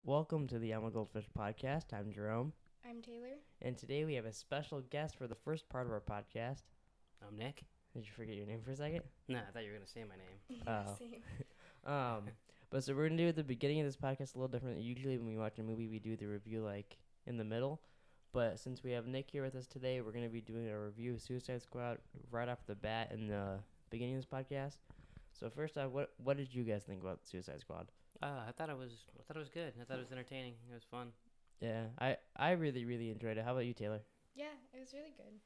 Welcome to the I'm a Goldfish podcast. I'm Jerome, I'm Taylor. and today we have a special guest for the first part of our podcast. I'm Nick. Did you forget your name for a second? No, I thought you were gonna say my name. Oh. Same. But so we're gonna do at the beginning of this podcast a little different. Usually when we watch a movie, we do the review like in the middle. But since we have Nick here with us today, we're gonna be doing a review of Suicide Squad right off the bat in the beginning of this podcast. So first off, what did you guys think about Suicide Squad? I thought it was good. I thought it was entertaining. It was fun. Yeah, I really enjoyed it. How about you, Taylor? Yeah, it was really good.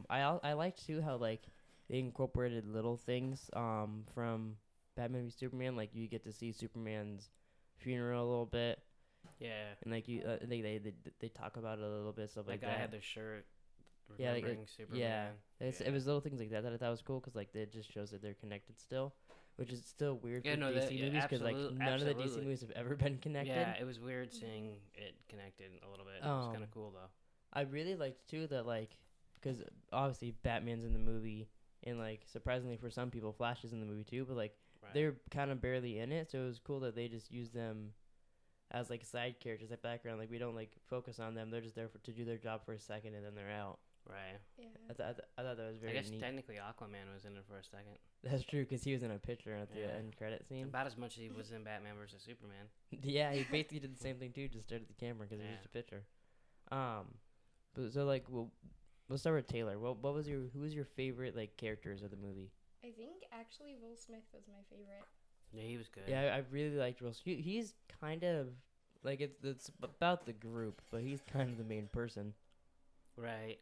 I liked too how like they incorporated little things from Batman v Superman. Like you get to see Superman's funeral a little bit, Yeah. and like they talk about it a little bit, stuff like That guy that. had the shirt Yeah, like, remembering Superman. Yeah, it was little things like that I thought was cool because like it just shows that they're connected still, which is still weird for DC movies because like none of the DC movies have ever been connected. Yeah, it was weird seeing it connected a little bit. It was kind of cool though. I really liked too that like because obviously Batman's in the movie and like surprisingly for some people Flash is in the movie too, but like they're kind of barely in it, so it was cool that they just used them as like side characters, like background. Like we don't like focus on them; they're just there to do their job for a second and then they're out. Right. Yeah. I thought that was very I guess neat. technically Aquaman was in it for a second. That's true because he was in a picture at the end credit scene. About as much as he was in Batman versus Superman. Yeah, he basically did the same thing too, just stared at the camera because it was just a picture. But so like, we'll start with Taylor. Who was your favorite like characters of the movie? I think actually Will Smith was my favorite. Yeah, he was good. Yeah, I really liked Will Smith. He's kind of like it's about the group, but he's kind of the main person. Right.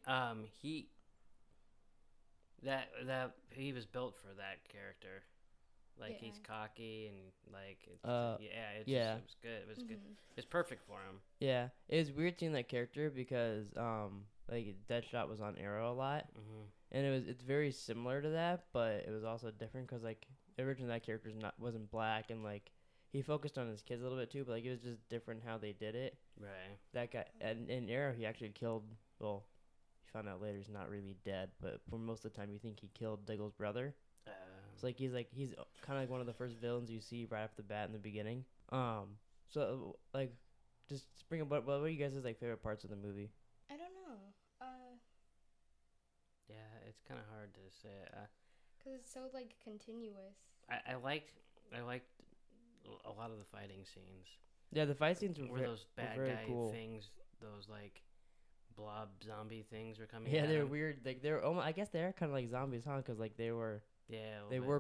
He was built for that character. Like he's cocky and like it was good. It was good. It's perfect for him. Yeah, it was weird seeing that character because like Deadshot was on Arrow a lot, and it's very similar to that, but it was also different because like originally that character wasn't black and like he focused on his kids a little bit too, but like it was just different how they did it. Right. That guy and in Arrow he actually killed. Well, you found out later he's not really dead, but for most of the time you think he killed Diggle's brother. It's like he's kind of like one of the first villains you see right off the bat in the beginning. So like, just bring up what were you guys' like favorite parts of the movie? I don't know. Yeah, it's kind of hard to say. Cause it's so like continuous. I liked a lot of the fighting scenes. Yeah, the fight scenes were those bad very guy cool. things, those like blob zombie things were coming. Yeah, they're weird. Like they're I guess they're kind of like zombies, huh? Because like they were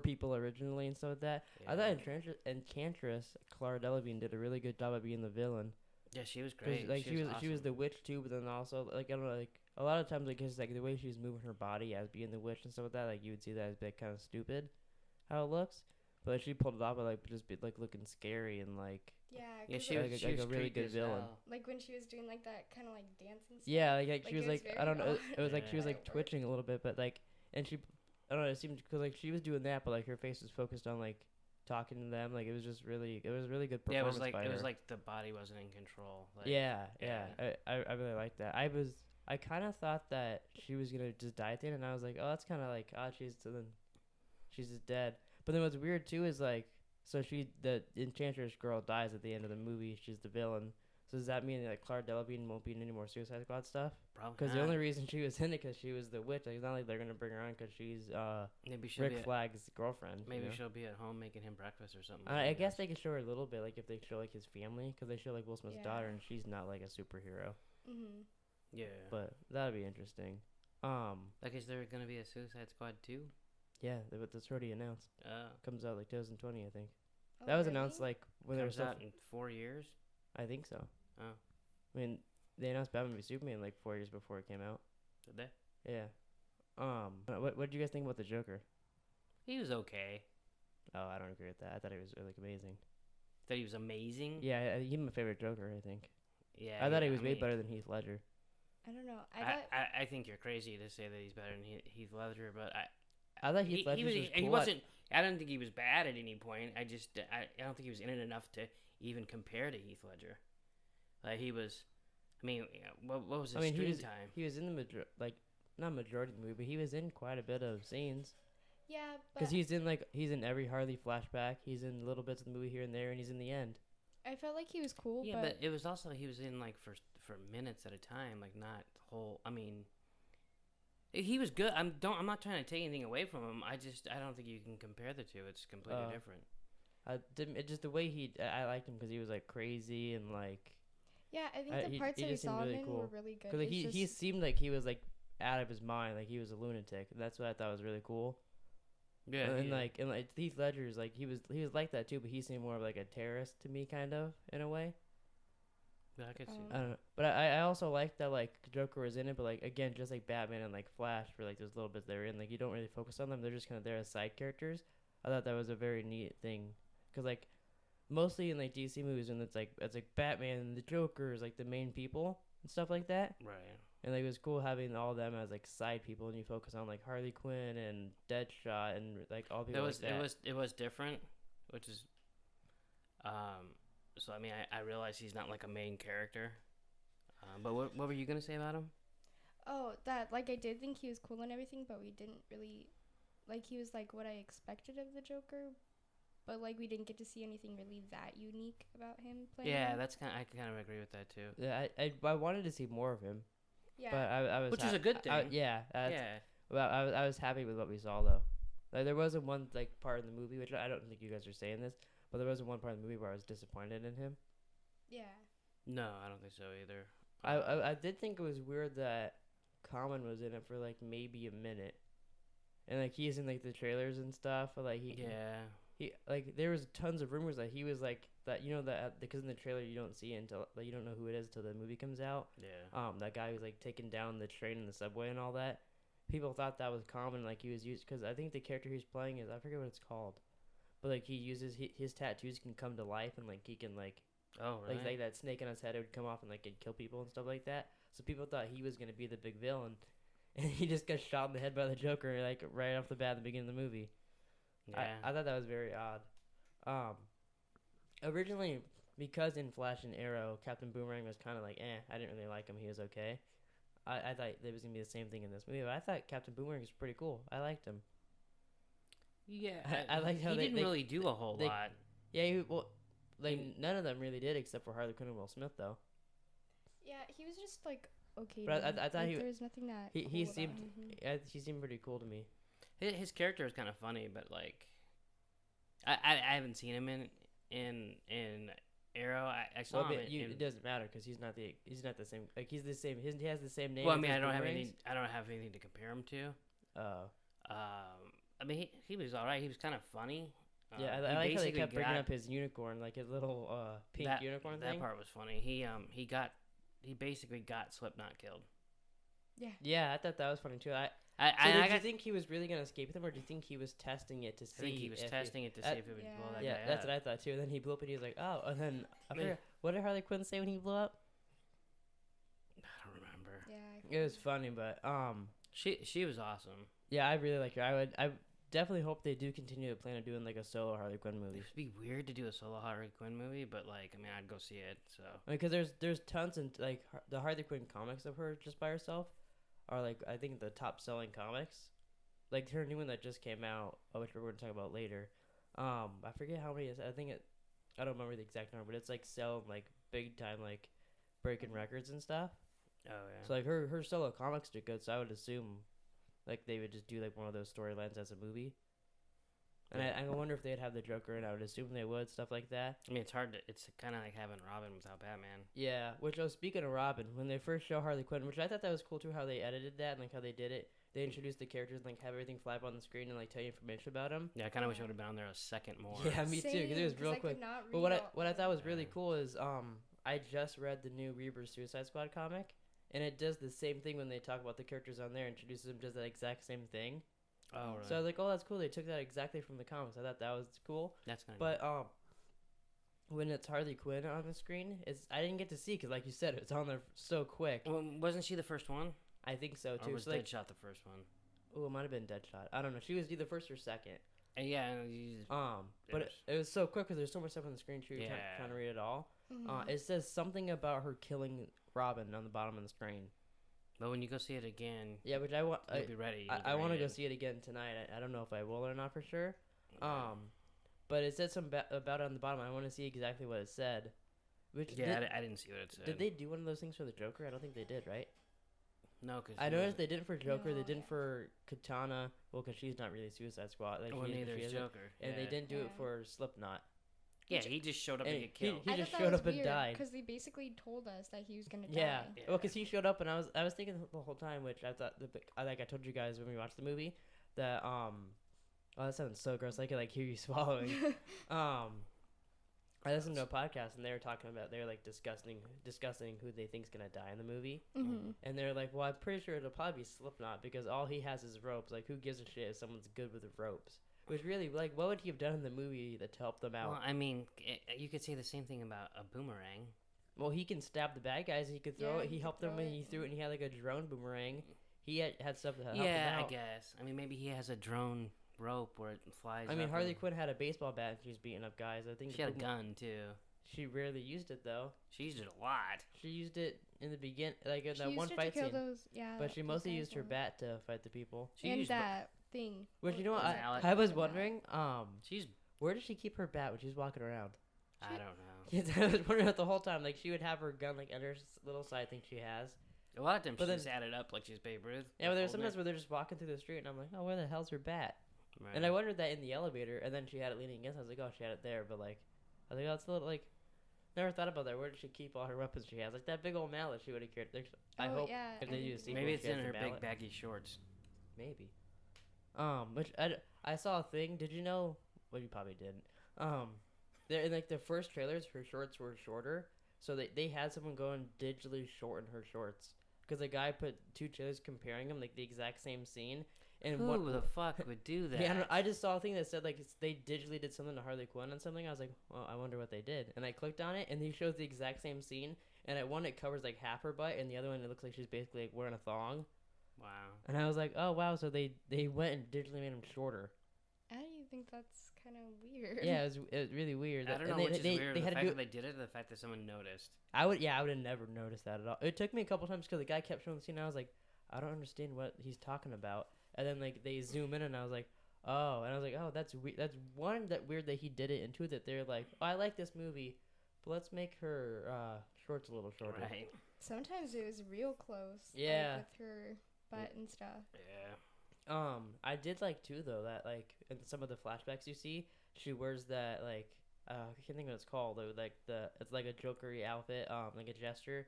people originally and stuff like that. Yeah. I thought Enchantress Clara Delevingne did a really good job of being the villain. Yeah, she was great. Like she was she was the witch too, but then also like I don't know, like a lot of times like it's like the way she was moving her body as being the witch and stuff like that, like you would see that as like kind of stupid, how it looks. But she pulled it off by like just be like looking scary and like she was a really good villain. Like when she was doing like that kind of like dancing stuff. Yeah, like she was like I don't know, it was like she was like But it twitching a little bit, but like and she I don't know, it seemed because like she was doing that, but like her face was focused on like talking to them, like it was really good performance. Yeah, it was her. like the body wasn't in control. Like, yeah. I really liked that. I kind of thought that she was gonna just die at the end, and I was like, oh, that's kind of like she's just dead. But then what's weird too is like, so the Enchantress girl dies at the end of the movie. She's the villain. So does that mean that Clara Delevingne won't be in any more Suicide Squad stuff? Probably. Because the only reason she was in it because she was the witch. Like, it's not like they're gonna bring her on because she's maybe Rick Flag's girlfriend. Maybe she'll be at home making him breakfast or something. I guess they could show her a little bit, like if they show like his family, because they show like Will Smith's daughter, and she's not like a superhero. Yeah. But that'd be interesting. Like, is there gonna be a Suicide Squad 2? Yeah, that's already announced. Comes out like 2020, I think. Oh, that was really? announced like when there was out in 4 years. I think so. Oh. I mean, they announced Batman v Superman like 4 years before it came out. Did they? Yeah. What did you guys think about the Joker? He was okay. Oh, I don't agree with that. I thought he was like amazing. That he was amazing. Yeah, he's my favorite Joker. I think. Yeah. I thought he was way better than Heath Ledger. I don't know. I think you're crazy to say that he's better than Heath Ledger, but I thought Heath Ledger was cool. He wasn't. I don't think he was bad at any point. I don't think he was in it enough to even compare to Heath Ledger. Like he was. I mean, what was his screen time? He was in the not majority of the movie, but he was in quite a bit of scenes. Yeah, because he's in every Harley flashback. He's in little bits of the movie here and there, and he's in the end. I felt like he was cool, Yeah, but it was also he was in like for minutes at a time, like not whole. I mean, he was good. I'm not trying to take anything away from him. I don't think you can compare the two. It's completely different. I didn't. It just the way I liked him because he was like crazy and like. Yeah, I think the parts that we saw him in were really good. Because like, he seemed like he was like out of his mind, like he was a lunatic. That's what I thought was really cool. Yeah, and like Heath Ledger's like he was like that too, but he seemed more of like a terrorist to me, kind of in a way. Yeah, I could see. I don't know, but I also like that like Joker was in it, but like again, just like Batman and like Flash, for like those little bits they're in, like you don't really focus on them. They're just kind of there as side characters. I thought that was a very neat thing, because like mostly in like DC movies, when it's like Batman and the Joker is like the main people and stuff like that. Right. And like it was cool having all of them as like side people, and you focus on like Harley Quinn and Deadshot and like all people like that. It was different, which is, so I mean I realize he's not like a main character, but what were you gonna say about him? Oh, that like I did think he was cool and everything, but we didn't really, like he was like what I expected of the Joker, but like we didn't get to see anything really that unique about him playing. Yeah, him. I kind of agree with that too. Yeah, I wanted to see more of him. Yeah, but I was which is a good thing. Yeah. Yeah. Well, I was happy with what we saw though. Like there wasn't one like part in the movie, which I don't think you guys are saying this, but there wasn't one part in the movie where I was disappointed in him. Yeah. No, I don't think so either. I did think it was weird that Common was in it for like maybe a minute, and like he's in like the trailers and stuff. But, like he like there was tons of rumors that he was like that, you know, that because in the trailer you don't see it until like you don't know who it is until the movie comes out. Yeah. That guy who's like taking down the train and the subway and all that. People thought that was Common, like he was used, because I think the character he's playing is, I forget what it's called, but like he uses his tattoos can come to life, and like he can like like that snake on his head, it would come off and like it'd kill people and stuff like that. So people thought he was gonna be the big villain, and he just got shot in the head by the Joker like right off the bat at the beginning of the movie. Yeah. I thought that was very odd. Originally, because in Flash and Arrow, Captain Boomerang was kind of like, I didn't really like him. He was okay. I thought there was going to be the same thing in this movie, but I thought Captain Boomerang was pretty cool. I liked him. Yeah. I liked how he didn't really do a whole lot. Yeah, none of them really did except for Harley Quinn and Will Smith, though. Yeah, he was just like okay. But I thought like, there was nothing that he seemed he seemed pretty cool to me. His character was kind of funny, but like I haven't seen him in Arrow. I saw him. It doesn't matter because he's not the same. Like he's the same. He has the same name. Well, I mean, I don't have anything to compare him to. Oh. I mean, he was all right. He was kind of funny. Yeah, I like how they kept bringing up his unicorn, like his little pink unicorn thing. That part was funny. He basically got Slipknot killed. Yeah. Yeah, I thought that was funny too. Do you think he was really gonna escape them, or do you think he was testing it to see? I think he was testing it to see if it would blow that guy up. Yeah, that's what I thought too. And then he blew up, and he was like, "Oh!" And then what did Harley Quinn say when he blew up? I don't remember. Yeah. It was funny, but she was awesome. Yeah, I really like her. I definitely hope they do continue to plan on doing like a solo Harley Quinn movie. It'd be weird to do a solo Harley Quinn movie, but like, I mean, I'd go see it. So because there's tons, and like the Harley Quinn comics of her just by herself are like, I think, the top selling comics. Like her new one that just came out, which we're going to talk about later. I forget how many. I don't remember the exact number, but it's like selling like big time, like breaking records and stuff. Oh yeah. So like her solo comics do good. So I would assume like they would just do like one of those storylines as a movie. And I wonder if they'd have the Joker, and I would assume they would, stuff like that. I mean, it's hard to. It's kind of like having Robin without Batman. Yeah. Which, speaking of Robin, when they first show Harley Quinn, which I thought that was cool too, how they edited that and like how they did it. They introduced the characters and like have everything fly up on the screen and like tell you information about them. Yeah, I kind of wish I would have been on there a second more. Yeah, me too, because it was real quick. But what I thought was really cool is I just read the new Rebirth Suicide Squad comic, and it does the same thing when they talk about the characters on there, introduces them, does that exact same thing. Oh, really? So I was like, oh, that's cool. They took that exactly from the comics. I thought that was cool. That's kind of But when it's Harley Quinn on the screen, I didn't get to see because, like you said, it's on there so quick. Well, wasn't she the first one? I think so too. Or was so, like, Deadshot the first one? Oh, it might have been Deadshot. I don't know. She was either first or second. Yeah. But it was so quick because there's so much stuff on the screen. Too, trying to read it all. Mm-hmm. It says something about her killing Robin on the bottom of the screen. But when you go see it again, yeah, which I want. You'll be ready. I want to go see it again tonight. I don't know if I will or not for sure. But it said something about it on the bottom. I want to see exactly what it said. Which Yeah, I didn't see what it said. did they do one of those things for the Joker? I don't think they did, right? No, because I noticed they didn't for Joker. No, They didn't yeah. for Katana. Well, because she's not really Suicide Squad. Like Well, neither is isn't. Joker. And they yeah. didn't do it Yeah. for Slipknot. Yeah, Which- he just showed up and and get he- killed. he I just thought showed that was up and weird, died. because they basically told us that he was gonna Yeah. die. Yeah. Well, because he showed up, and I was thinking the whole time, which I thought, like I told you guys when we watched the movie, that oh, that sounds so gross. I could like hear you swallowing. I listened to a podcast, and they were talking about they were like discussing who they think's gonna die in the movie, Mm-hmm. and they're like, well, I'm pretty sure it'll probably be Slipknot because all he has is ropes. Like, who gives a shit if someone's good with the ropes? Which really, like, what would he have done in the movie to help them out? Well, I mean, you could say the same thing about a boomerang. Well, he can stab the bad guys. He could throw Yeah, it. He he helped could them throw when it, he threw it, yeah. and he had like a drone boomerang. He had stuff to help Yeah, them I out. guess. I mean, maybe he has a drone rope where it flies. I mean, up Harley and- Quinn had a baseball bat and she was beating up guys. I think She had a gun too. She rarely used it though. She used it a lot. She used it in the begin, like in She that used one it fight to kill scene. those, yeah. But she those mostly guys used her all. bat to fight the people. She And used that thing. Which, you know what? Was it Alec? I was Yeah. wondering, She's where does she keep her bat when she's walking around? I don't know. Yes, I was wondering that the whole time. Like, she would have her gun like under her little side thing she has. A lot of times But she then- just added up like she's Babe Ruth. Yeah, but there's holding sometimes it. where they're just walking through the street, and I'm like, oh, where the hell's her bat? Right. And I wondered that in the elevator, and then she had it leaning against. I was like, oh, she had it there, but like, I was like, oh, it's a little like, never thought about that. Where did she keep all her weapons she has? Like that big old mallet she would have carried. I Oh, hope yeah, if they I do a think- sequel, Maybe she it's has in the her big mallet. baggy shorts. Maybe. Which I saw a thing. Did you know? Well, you probably didn't. There in like the first trailers, her shorts were shorter, so they had someone go and digitally shorten her shorts because the guy put two trailers comparing them, like the exact same scene. And Who what the fuck would do that? Yeah, I just saw a thing that said like they digitally did something to Harley Quinn on something. I was like, well, I wonder what they did. And I clicked on it, and he shows the exact same scene. And at one, it covers like half her butt, and the other one, it looks like she's basically like wearing a thong. Wow. And I was like, oh wow, so they went and digitally made him shorter. I think that's kind of weird. Yeah, it was really weird. I don't And know which is weird. They The had to fact do that they did it, or the fact that someone noticed. I would have never noticed that at all. It took me a couple times because the guy kept showing the scene. And I was like, I don't understand what he's talking about. And then like they zoom in, and I was like, oh, and I was like, oh, that's weird. That's one that weird that he did it, and two that they're like, oh, I like this movie, but let's make her shorts a little shorter. Right. Sometimes it was real close. Yeah. Like, with her butt and stuff. Yeah. I did like too though that like in some of the flashbacks you see, she wears that like I can't think what it's called. It's like a jokery outfit, like a gesture.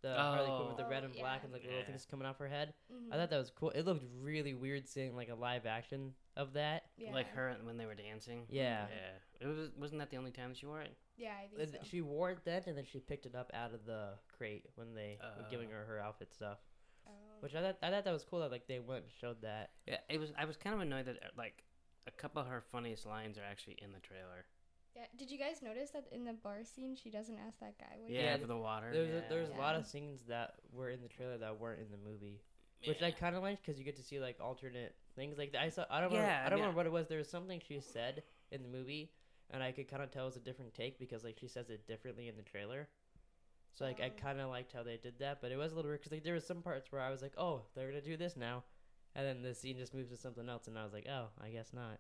The Harley Quinn with the red and Oh, black yeah. and like little Yeah. things coming off her head. Mhm. I thought that was cool. It looked really weird seeing like a live action of that. Yeah. Like her when they were dancing. Yeah. Yeah. Wasn't that the only time that she wore it? Yeah, I think so. She wore it then, and then she picked it up out of the crate when they were giving Oh. her outfit stuff. Oh. Which I thought that was cool that like they went and showed that. Yeah. I was kind of annoyed that like a couple of her funniest lines are actually in the trailer. Yeah. Did you guys notice that in the bar scene, she doesn't ask that guy what he Yeah, Yeah, for the water. There's a lot Yeah. of scenes that were in the trailer that weren't in the movie, which I Yeah. kind of liked because you get to see like alternate things. Like I don't Yeah, remember, I I don't mean, remember what it was. There was something she said in the movie, and I could kind of tell it was a different take because like she says it differently in the trailer. So like I Oh. kind of liked how they did that, but it was a little weird because like there was some parts where I was like, oh, they're gonna do this now, and then the scene just moves to something else, and I was like, oh, I guess not.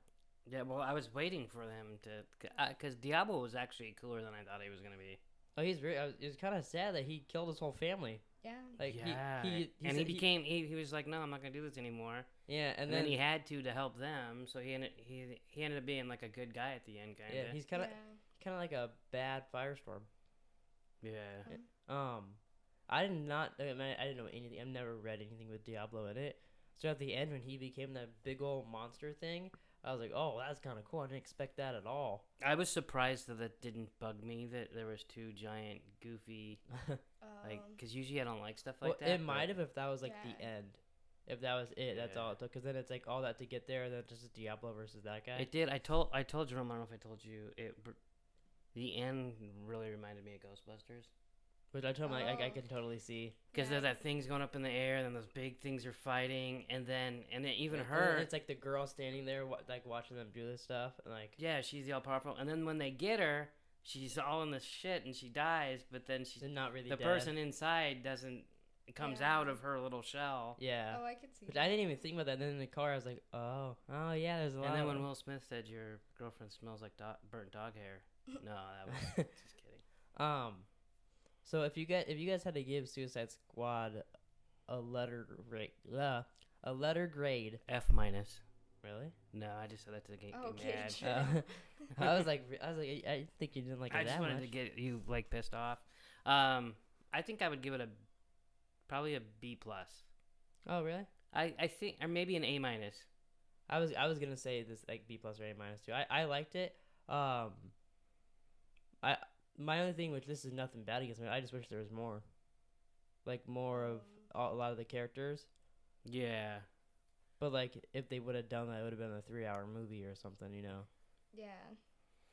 Yeah, well, I was waiting for them to, because Diablo was actually cooler than I thought he was gonna be. Oh, he's very. It was kind of sad that he killed his whole family. Yeah. Like Yeah, he and said he became he was like, no, I'm not gonna do this anymore. yeah, And then he had to help them, so he ended up being like a good guy at the end, kind of. yeah, he's kind of like a bad firestorm. Yeah. I did not. I didn't know anything. I've never read anything with Diablo in it. So at the end, when he became that big old monster thing, I was like, "Oh, that's kind of cool." I didn't expect that at all. I was surprised that it didn't bug me that there was two giant, goofy, like, because usually I don't like stuff like Well, that. it might have if that was like the Yeah. end. If that was it, that's Yeah. all it took. Because then it's like all that to get there, and then just Diablo versus that guy. It did. I told Jerome. I don't know if I told you. The end really reminded me of Ghostbusters. Which I told him like I Oh. can totally see. Because Yeah. there's that thing's going up in the air, and then those big things are fighting, and then even And her, then it's like the girl standing there, like watching them do this stuff, and like yeah, she's the all powerful. And then when they get her, she's all in this shit, and she dies. But then she's she's not really the dead. person inside comes Yeah. out of her little shell. Yeah. Oh, I could see. Which I didn't even think about that. And then in the car, I was like, oh yeah, there's a lot. And then of when Will Smith said your girlfriend smells like burnt dog hair, no, that was just kidding. So if you guys had to give Suicide Squad a letter grade, F minus. really? No, I just said that to get Okay, mad. sure. I was like, I think you didn't like it I that just wanted much. to get you like pissed off. I think I would give it probably a B plus. Oh, really? I think, or maybe an A minus. I was gonna say this like B plus or A minus too. I liked it. My only thing, which this is nothing bad against me, I just wish there was more, like more of a lot of the characters. Yeah. But like if they would have done that, it would have been a 3-hour movie or something, you know. Yeah.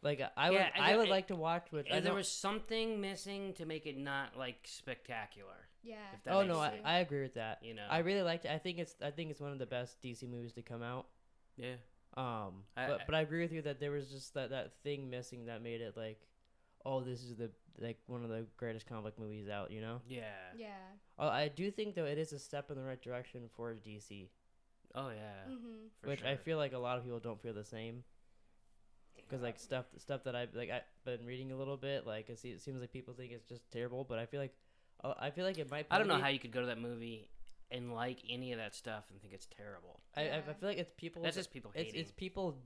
Like I would like to watch. Which There was something missing to make it not like spectacular. Yeah. If that Oh makes no, sense. I agree with that. You know. I really liked it. I think it's one of the best DC movies to come out. Yeah. But I agree with you that there was just that thing missing that made it like, oh, this is one of the greatest comic book movies out, you know? Yeah. Yeah. Oh, I do think though it is a step in the right direction for DC, Oh yeah. Mhm. For which sure. I feel like a lot of people don't feel the same. Because like stuff that I've been reading a little bit, like it seems like people think it's just terrible, but I feel like it might. I don't know how you could go to that movie and like any of that stuff and think it's terrible. I feel like it's people. That's just people hating. It's people.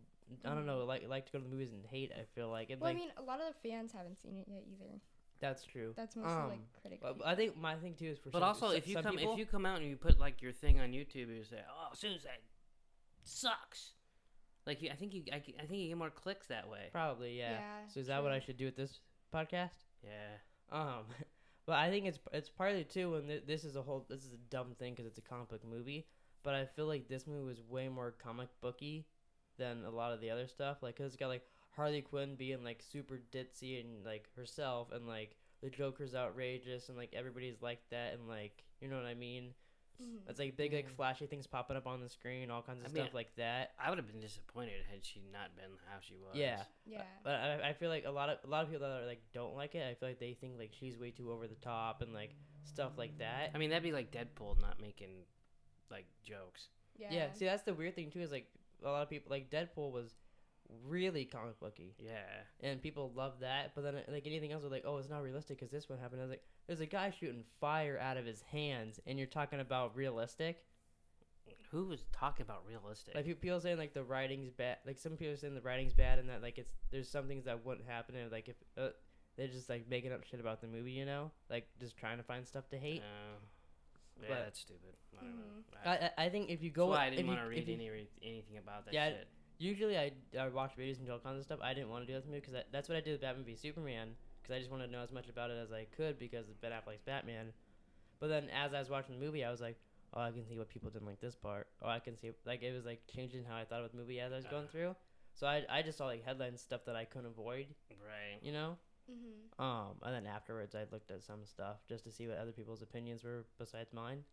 I don't know, like to go to the movies and hate. I feel like. Well, I mean, a lot of the fans haven't seen it yet either. That's true. That's mostly like critic. But I think my thing too is for. But some, also, some, if you some come people, if you come out and you put like your thing on YouTube and you say, "Oh, Suicide sucks," like I think you get more clicks that way. probably yeah. So is that what I should do with this podcast? Yeah. But I think it's partly too, and this is a dumb thing because it's a comic book movie. But I feel like this movie was way more comic booky than a lot of the other stuff. Like, cause it's got like Harley Quinn being like super ditzy and like herself, and like the Joker's outrageous, and like everybody's like that, and like you know what I mean. Mhm. It's like big like flashy things popping up on the screen, all kinds of stuff like that. I would have been disappointed had she not been how she was. Yeah. Yeah. But I feel like a lot of people that are like don't like it. I feel like they think like she's way too over the top and like stuff like that. I mean, that'd be like Deadpool not making like jokes. Yeah. See, that's the weird thing too. Is like a lot of people like Deadpool was really comic booky, Yeah. and people love that. But then like anything else, are like, oh, it's not realistic because this one happened. I was like, there's a guy shooting fire out of his hands, and you're talking about realistic. Who was talking about realistic? Like people saying like the writing's bad. Like some people are saying the writing's bad, and that like there's some things that wouldn't happen, and like if they're just like making up shit about the movie, you know, like just trying to find stuff to hate. Yeah, But- that's stupid. I don't know. I think if you go, That's why I didn't if you- want to read if you- anything about that Yeah, shit. Usually I watch videos and all kinds of stuff. I didn't want to do this movie because that's what I did with Batman v Superman, because I just wanted to know as much about it as I could because of Ben Affleck's Batman. But then as I was watching the movie, I was like, oh, I can see what people didn't like this part. Oh, I can see like it was like changing how I thought about the movie as I was going through. So I just saw like headlines stuff that I couldn't avoid, Right. you know. Mhm. And then afterwards I looked at some stuff just to see what other people's opinions were besides mine.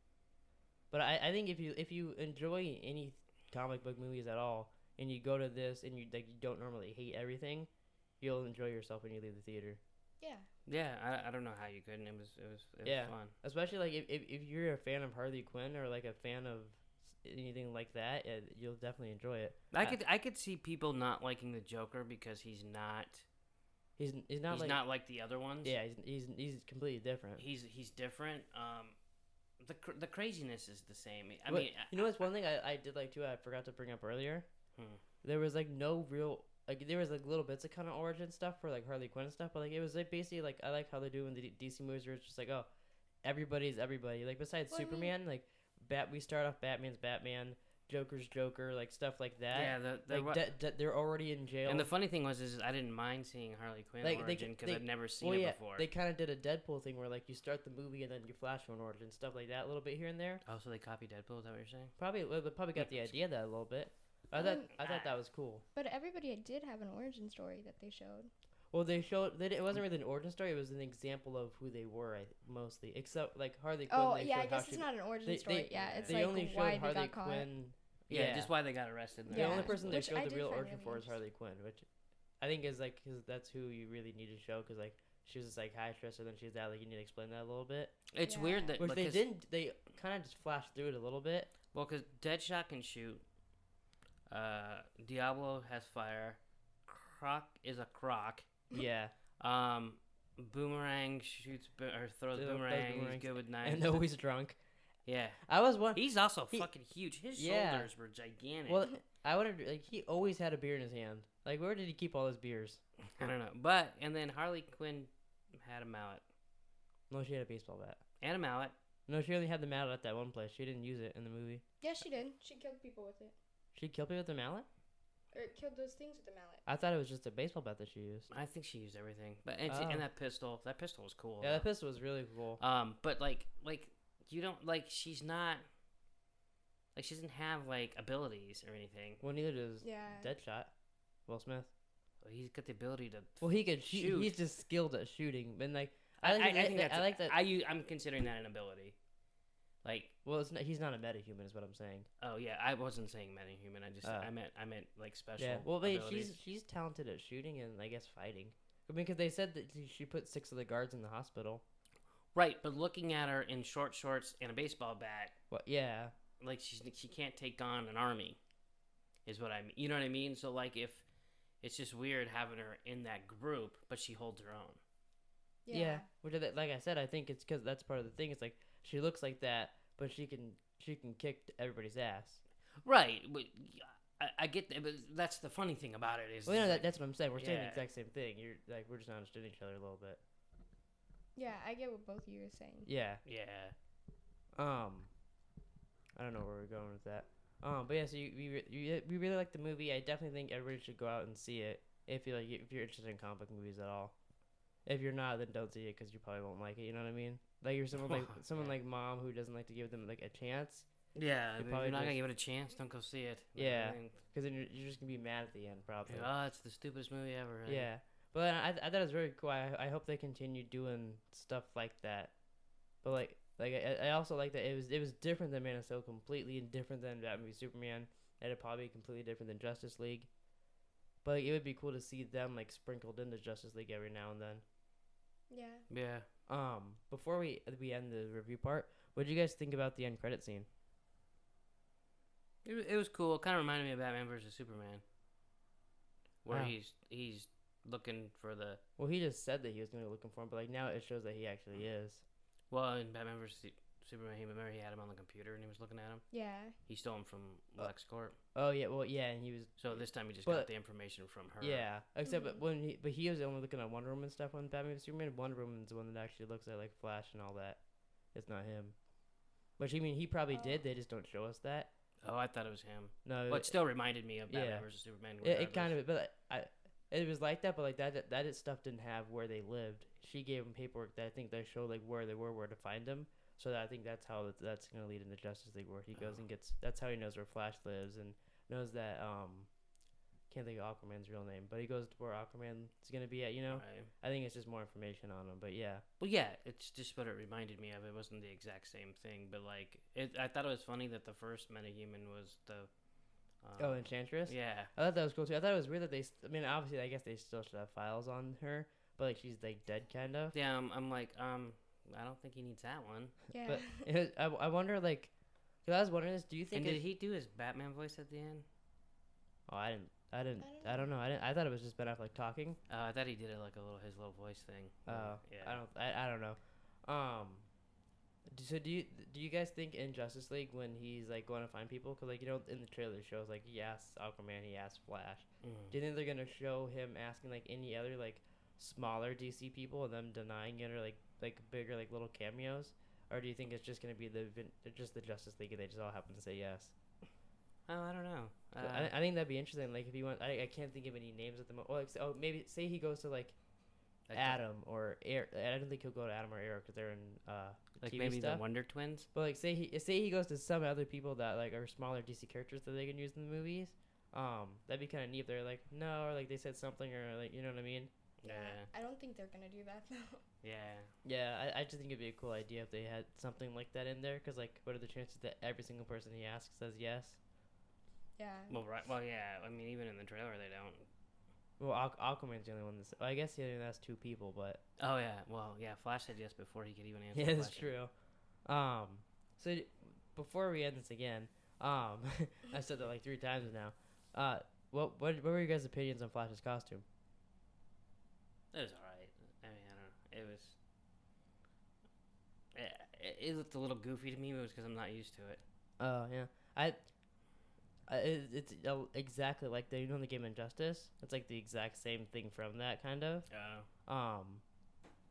But I think if you enjoy any comic book movies at all, and you go to this and you don't normally hate everything, you'll enjoy yourself when you leave the theater. Yeah. Yeah, I don't know how you couldn't. It was fun. Especially like if you're a fan of Harley Quinn or like a fan of anything like that, you'll definitely enjoy it. I could see people not liking the Joker because he's not not like the other ones. Yeah, he's completely different. He's different. The craziness is the same. I But, mean, you know what's one thing I did like too, I forgot to bring up earlier. There was like no real like there was like little bits of kind of origin stuff for like Harley Quinn and stuff, but like it was like basically like I like how they're doing the DC movies where it's just like, oh, everybody's everybody. Like besides Well, I mean- Superman, like we start off Batman's Batman, Joker's Joker, like stuff like that. yeah, they're already in jail. and the funny thing was I didn't mind seeing Harley Quinn Like, origin because I'd never seen well, it yeah, before. they kind of did a Deadpool thing where like you start the movie and then you flash to an origin, stuff like that, a little bit here and there. Oh, so they copied Deadpool? Is that what you're saying? Probably got the idea of that a little bit. I thought that was cool. But everybody did have an origin story that they showed. Well, it wasn't really an origin story. It was an example of who they were, mostly. Except like Harley Quinn. Oh, they yeah, I showed how guess it's not an origin story. Yeah, it's they like only why showed they Harley got caught. Quinn. Yeah, just why they got arrested. The Yeah. only person they Which I showed the did real find origin really for is Harley Quinn, which I think is like cause that's who you really need to show, because like she was a psychiatrist, and then she's that, like you need to explain that a little bit. It's Yeah. weird that Which they because- didn't. They kind of just flashed through it a little bit. Well, because Deadshot can shoot. Diablo has fire. Croc is a croc. Yeah. boomerang shoots or throws Throws boomerang. He's boomerangs good with knives. and always drunk. Yeah. I was one. He's also He- fucking huge. His Yeah. shoulders were gigantic. Well, I wondered, like, he always had a beer in his hand. Like, where did he keep all his beers? I don't know. But, and then Harley Quinn had a mallet. No, she had a baseball bat. And a mallet. No, she only had the mallet at that one place. She didn't use it in the movie. Yeah, she did. She killed people with it. She killed people with the mallet? Or killed those things with the mallet. I thought it was just a baseball bat that she used. I think she used everything. But and, Oh. and that pistol was cool. Yeah, that pistol was really cool. But like you don't like she's not like she doesn't have like abilities or anything. Well, neither does Yeah. Deadshot. Will Smith. Well, he's got the ability to. Well, he could shoot. Shoot. He's just skilled at shooting. But like, I I think that's. I like that. I'm considering that an ability. Like, Well, it's not, he's not a metahuman, is what I'm saying. oh yeah, I wasn't saying metahuman. I meant like special. Yeah. Well, but abilities. she's talented at shooting and I guess fighting. I mean, because they said that she put 6 of the guards in the hospital. Right, but looking at her in short shorts and a baseball bat, Well, yeah. like she can't take on an army, is what I mean. You know what I mean? So like if it's just weird having her in that group, but she holds her own. Yeah. Which, like I said, I think it's because that's part of the thing. It's like she looks like that, but she can kick everybody's ass. Right. But I get that, but that's the funny thing about it is. Well, you know, like, that's what I'm saying. We're saying the Yeah. exact same thing. You're like we're just not understanding each other a little bit. Yeah, I get what both of you are saying. Yeah. yeah. I don't know where we're going with that. But yeah, so we really like the movie. I definitely think everybody should go out and see it if you're interested in comic book movies at all. If you're not, then don't see it because you probably won't like it. You know what I mean? Like you're someone Yeah. like mom who doesn't like to give them like a chance Yeah, You if probably you're not just- gonna give it a chance, don't go see it. Yeah. I think- because then you're just gonna be mad at the end probably. Oh, it's the stupidest movie ever. Right? Yeah, but I thought it was very cool. I hope they continue doing stuff like that. But I also like that it was different than Man of Steel, completely different than Batman v Superman. And it'd probably be completely different than Justice League. But like, it would be cool to see them like sprinkled into Justice League every now and then. Yeah. Yeah. Before we end the review part, what did you guys think about the end credit scene? It was cool. It kind of reminded me of Batman versus Superman, where Wow. he's looking for the Well, he just said that he was going to be looking for him, but like now it shows that he actually is. in Batman versus Superman. Remember he had him on the computer and he was looking at him. Yeah. He stole him from LexCorp. Oh yeah, well yeah, and he was. So this time he just But- got the information from her. Yeah, except Mhm. but he was only looking at Wonder Woman stuff on Batman v Superman. Wonder Woman's the one that actually looks at like Flash and all that. It's not him. Which I mean, he probably did. They just don't show us that. Oh, I thought it was him. No, But it still reminded me of Batman yeah. versus Superman. it kind of. But it was like that. But like that stuff didn't have where they lived. She gave him paperwork that I think they showed like where they were, where to find them. So that I think that's how that's gonna lead into Justice League, where he goes and gets. That's how he knows where Flash lives and knows that can't think of Aquaman's real name, but he goes to where Aquaman is gonna be at. You know, Right. I think it's just more information on him. But yeah, Well, yeah, it's just what it reminded me of. It wasn't the exact same thing, but like, I thought it was funny that the first metahuman was the. Enchantress. Yeah. I thought that was cool too. I thought it was weird that I mean, obviously, I guess they still should have files on her, but like she's like dead, kind of. Yeah, I'm like, I don't think he needs that one. Yeah. But I wonder, like, cause I was wondering this. Do you think? And did he do his Batman voice at the end? Oh, I don't know. I thought it was just Ben Affleck talking. I thought he did it like his little voice thing. Oh, yeah. I don't know. So do you guys think in Justice League when he's like going to find people, cause like in the trailer it shows like he asks Aquaman, he asks Flash. Mm. Do you think they're gonna show him asking like any other like smaller DC people and them denying it, or like bigger like little cameos, or do you think it's just gonna be just the Justice League and they just all happen to say yes? Oh, I don't know. I think that'd be interesting. Like if he went, I can't think of any names at the moment. Well, like, maybe say he goes to like Adam or Air. I don't think he'll go to Adam or Arrow because they're in like TV maybe stuff. the Wonder Twins. But like say he goes to some other people that like are smaller DC characters that they can use in the movies. That'd be kind of neat if they're like no, or like they said something, or like you know what I mean. Yeah. I don't think they're gonna do that though. Yeah. Yeah, I just think it'd be a cool idea if they had something like that in there. Cause like, what are the chances that every single person he asks says yes? Yeah. Well, right. Well, yeah. I mean, even in the trailer, they don't. Well, Aquaman's the only one that's. Well, I guess he only has 2 people, but. Oh yeah. Well, yeah. Flash said yes before he could even answer. Yeah, the that's question. true. So before we end this again, I said that like 3 times now. What were your guys' opinions on Flash's costume? It was alright. I mean, I don't know. It was. It looked a little goofy to me. But it was because I'm not used to it. Oh yeah, it's exactly like the game Injustice. It's like the exact same thing from that kind of.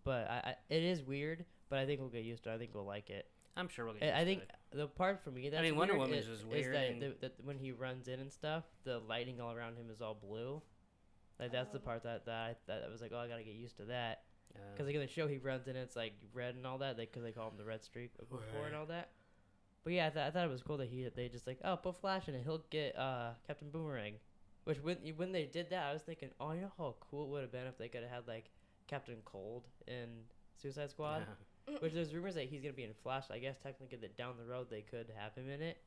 But it is weird. But I think we'll get used to it. I think we'll like it. I'm sure we'll get used to it. I think the part for me that's Wonder weird Woman's was weird. is that when he runs in and stuff, the lighting all around him is all blue. Like that's the part that I was like, oh, I gotta get used to that. Because like in the show, he runs in, it's like red and all that. Because they call him the Red Streak before and all that. But yeah, I thought it was cool that they just like, oh, put Flash in it, he'll get Captain Boomerang. Which when they did that, I was thinking, oh, you know how cool it would have been if they could have had like Captain Cold in Suicide Squad. Yeah. Which there's rumors that he's gonna be in Flash. I guess technically that down the road they could have him in it.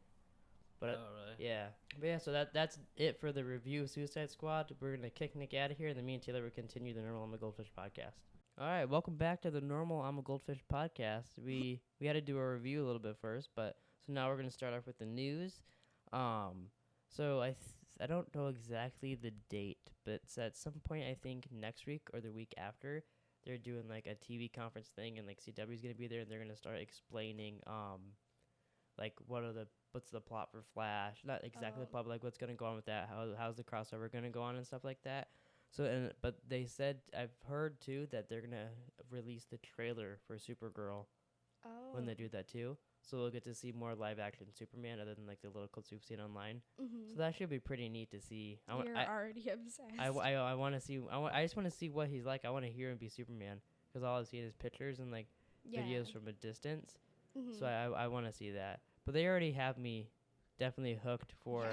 But really? Yeah. But yeah, so that's it for the review of Suicide Squad. We're gonna kick Nick out of here, and then me and Taylor will continue the normal I'm a Goldfish podcast. All right, welcome back to the normal I'm a Goldfish podcast. We had to do a review a little bit first, so now we're gonna start off with the news. So I don't know exactly the date, but it's at some point I think next week or the week after. They're doing like a TV conference thing, and like CW's gonna be there, and they're gonna start explaining like what's the plot for Flash, not exactly the plot, but like what's gonna go on with that, how's the crossover gonna go on and stuff like that. So but they said, I've heard too that they're gonna release the trailer for Supergirl when they do that too. So we'll get to see more live action Superman other than like the little clips we've seen online. Mm-hmm. So that should be pretty neat to see. You're already obsessed. I want to see. I just want to see what he's like. I want to hear him be Superman because all I've seen is pictures and like videos from a distance. Mm-hmm. So I want to see that. But they already have me definitely hooked for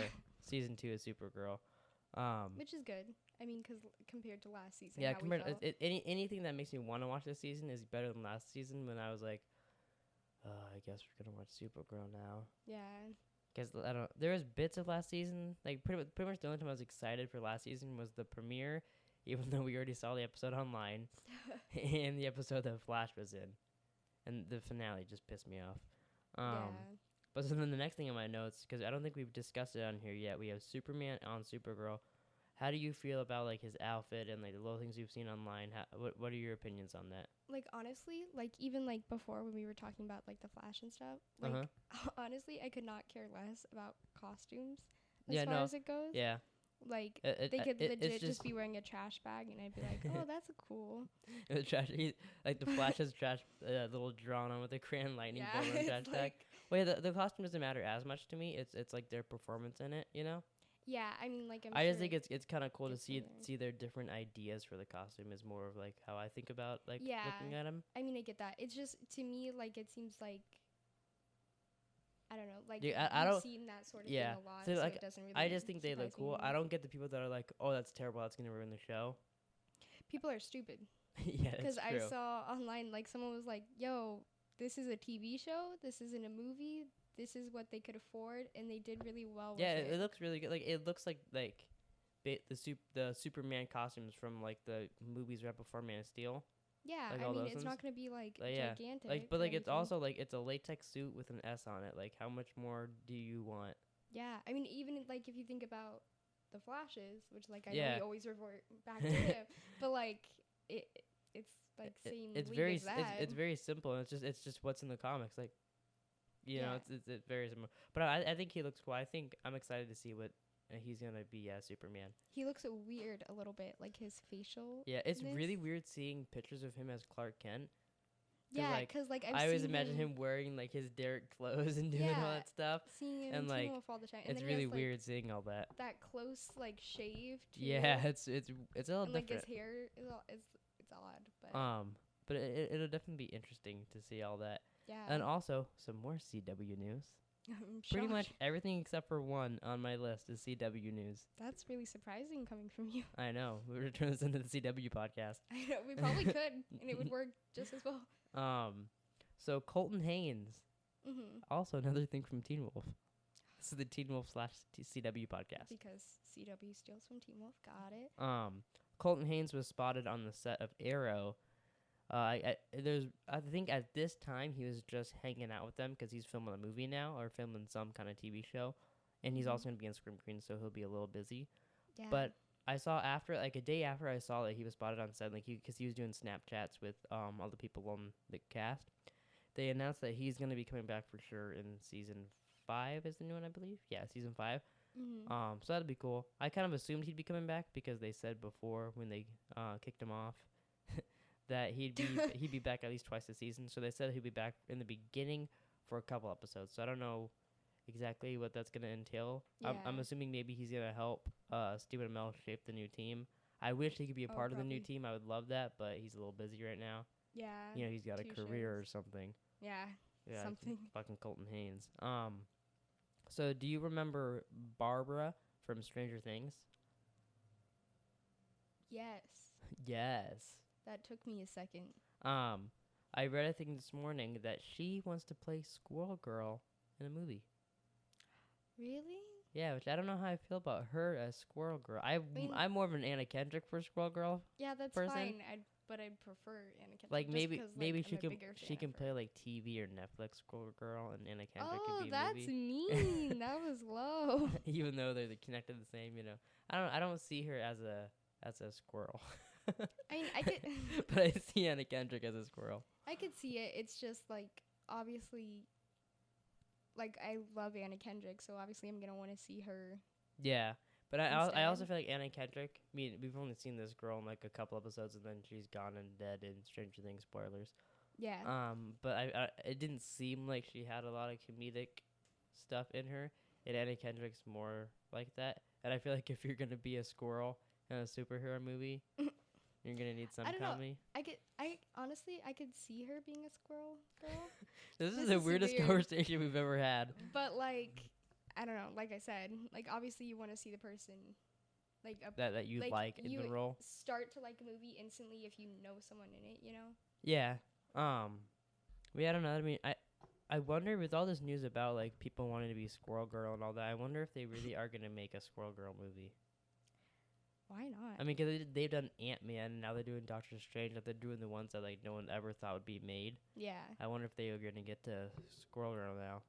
season 2 of Supergirl. Which is good. I mean, because compared to last season. Yeah, anything that makes me want to watch this season is better than last season when I was like, I guess we're gonna watch Supergirl now. Yeah. Because there was bits of last season. Like pretty much the only time I was excited for last season was the premiere, even though we already saw the episode online, and the episode that Flash was in, and the finale just pissed me off. But so then the next thing in my notes, because I don't think we've discussed it on here yet, we have Superman on Supergirl. How do you feel about like his outfit and like the little things you've seen online? What are your opinions on that? Like honestly, like even like before when we were talking about like the Flash and stuff, like honestly, I could not care less about costumes as far as it goes. Yeah. Like they could legit just be wearing a trash bag, and I'd be like, "Oh, that's cool." The trash, like the Flash has trash little drawn on with a crayon lightning bolt on trash bag. Well, yeah, the costume doesn't matter as much to me. It's like their performance in it, you know. Yeah, I mean, like I just think it's kind of cool to see their different ideas for the costume is more of like how I think about like looking at them. I mean, I get that. It's just to me like it seems like I don't know, like I've seen that sort of thing a lot, so like it doesn't really. I just think they look cool. Anymore. I don't get the people that are like, "Oh, that's terrible. That's gonna ruin the show." People are stupid. Yeah, because I saw online like someone was like, "Yo, this is a TV show. This isn't a movie. This is what they could afford, and they did really well with it." Yeah, it looks really good. Like it looks like the Superman costumes from like the movies right before Man of Steel. Yeah, like I mean it's not gonna be like gigantic. Like, but like it's also like it's a latex suit with an S on it. Like how much more do you want? Yeah, I mean even like if you think about the Flashes, which like I know we always revert back to him, but like it's like same. It's very it's very simple. And it's just what's in the comics. Like you know it's very simple. But I think he looks cool. I think I'm excited to see what he's gonna be as Superman. He looks weird a little bit, like his facial. Yeah, it's really weird seeing pictures of him as Clark Kent. Yeah, because like I always imagine him wearing like his Derek clothes and doing all that stuff. Seeing him and like all the time. And it's really weird seeing all that. That close like shave. Too. Yeah, it's a little and, different. Like his hair it's odd, but it'll definitely be interesting to see all that. Yeah. And also some more CW news. I'm Pretty much everything except for one on my list is CW news. That's really surprising coming from you. I know. We would turn this into the CW podcast. I know. We probably could, and it would work just as well. So Colton Haynes, also another thing from Teen Wolf. This is the Teen Wolf / CW podcast. Because CW steals from Teen Wolf. Got it. Colton Haynes was spotted on the set of Arrow. I think at this time he was just hanging out with them because he's filming a movie now or filming some kind of TV show, and he's also gonna be on Scream Queen, so he'll be a little busy. Yeah. But I saw after, like, a day after I saw that he was spotted on set, like, because he was doing Snapchats with all the people on the cast. They announced that he's going to be coming back for sure in season 5 is the new one, I believe. Yeah, season 5. So that'd be cool. I kind of assumed he'd be coming back because they said before when they kicked him off that he'd be back at least twice a season. So they said he'd be back in the beginning for a couple episodes. So I don't know exactly what that's gonna entail. Yeah. I'm assuming maybe he's gonna help Stephen Amell shape the new team. I wish he could be a part of the new team. I would love that, but he's a little busy right now. Yeah. You know, he's got a career or something. Yeah. Something. Fucking Colton Haynes. So do you remember Barbara from Stranger Things? Yes. Yes. That took me a second. I read a thing this morning that she wants to play Squirrel Girl in a movie. Really? Yeah, which I don't know how I feel about her as Squirrel Girl. I'm more of an Anna Kendrick for Squirrel Girl. Yeah, that's person. Fine. But I'd prefer Anna Kendrick. Like maybe she can play like TV or Netflix Squirrel Girl, and Anna Kendrick could be a movie. Oh, that's mean. That was low. Even though they're connected the same, you know. I don't see her as a squirrel. I mean, I could. But I see Anna Kendrick as a squirrel. I could see it. It's just like obviously. Like, I love Anna Kendrick, so obviously I'm going to want to see her. Yeah. But I also feel like Anna Kendrick, I mean, we've only seen this girl in, like, a couple episodes, and then she's gone and dead in Stranger Things spoilers. Yeah. But it didn't seem like she had a lot of comedic stuff in her, and Anna Kendrick's more like that. And I feel like if you're going to be a squirrel in a superhero movie, you're going to need some comedy. I honestly could see her being a squirrel girl. This is the weirdest conversation we've ever had. But, like, I don't know. Like I said, like, obviously you want to see the person, like, that you like in the role. Start to like a movie instantly if you know someone in it, you know? Yeah. I don't know. I mean, I wonder with all this news about, like, people wanting to be Squirrel Girl and all that, I wonder if they really are going to make a Squirrel Girl movie. Why not? I mean, because they've done Ant-Man, and now they're doing Doctor Strange, that they're doing the ones that, like, no one ever thought would be made. Yeah. I wonder if they are going to get to Squirrel Girl now.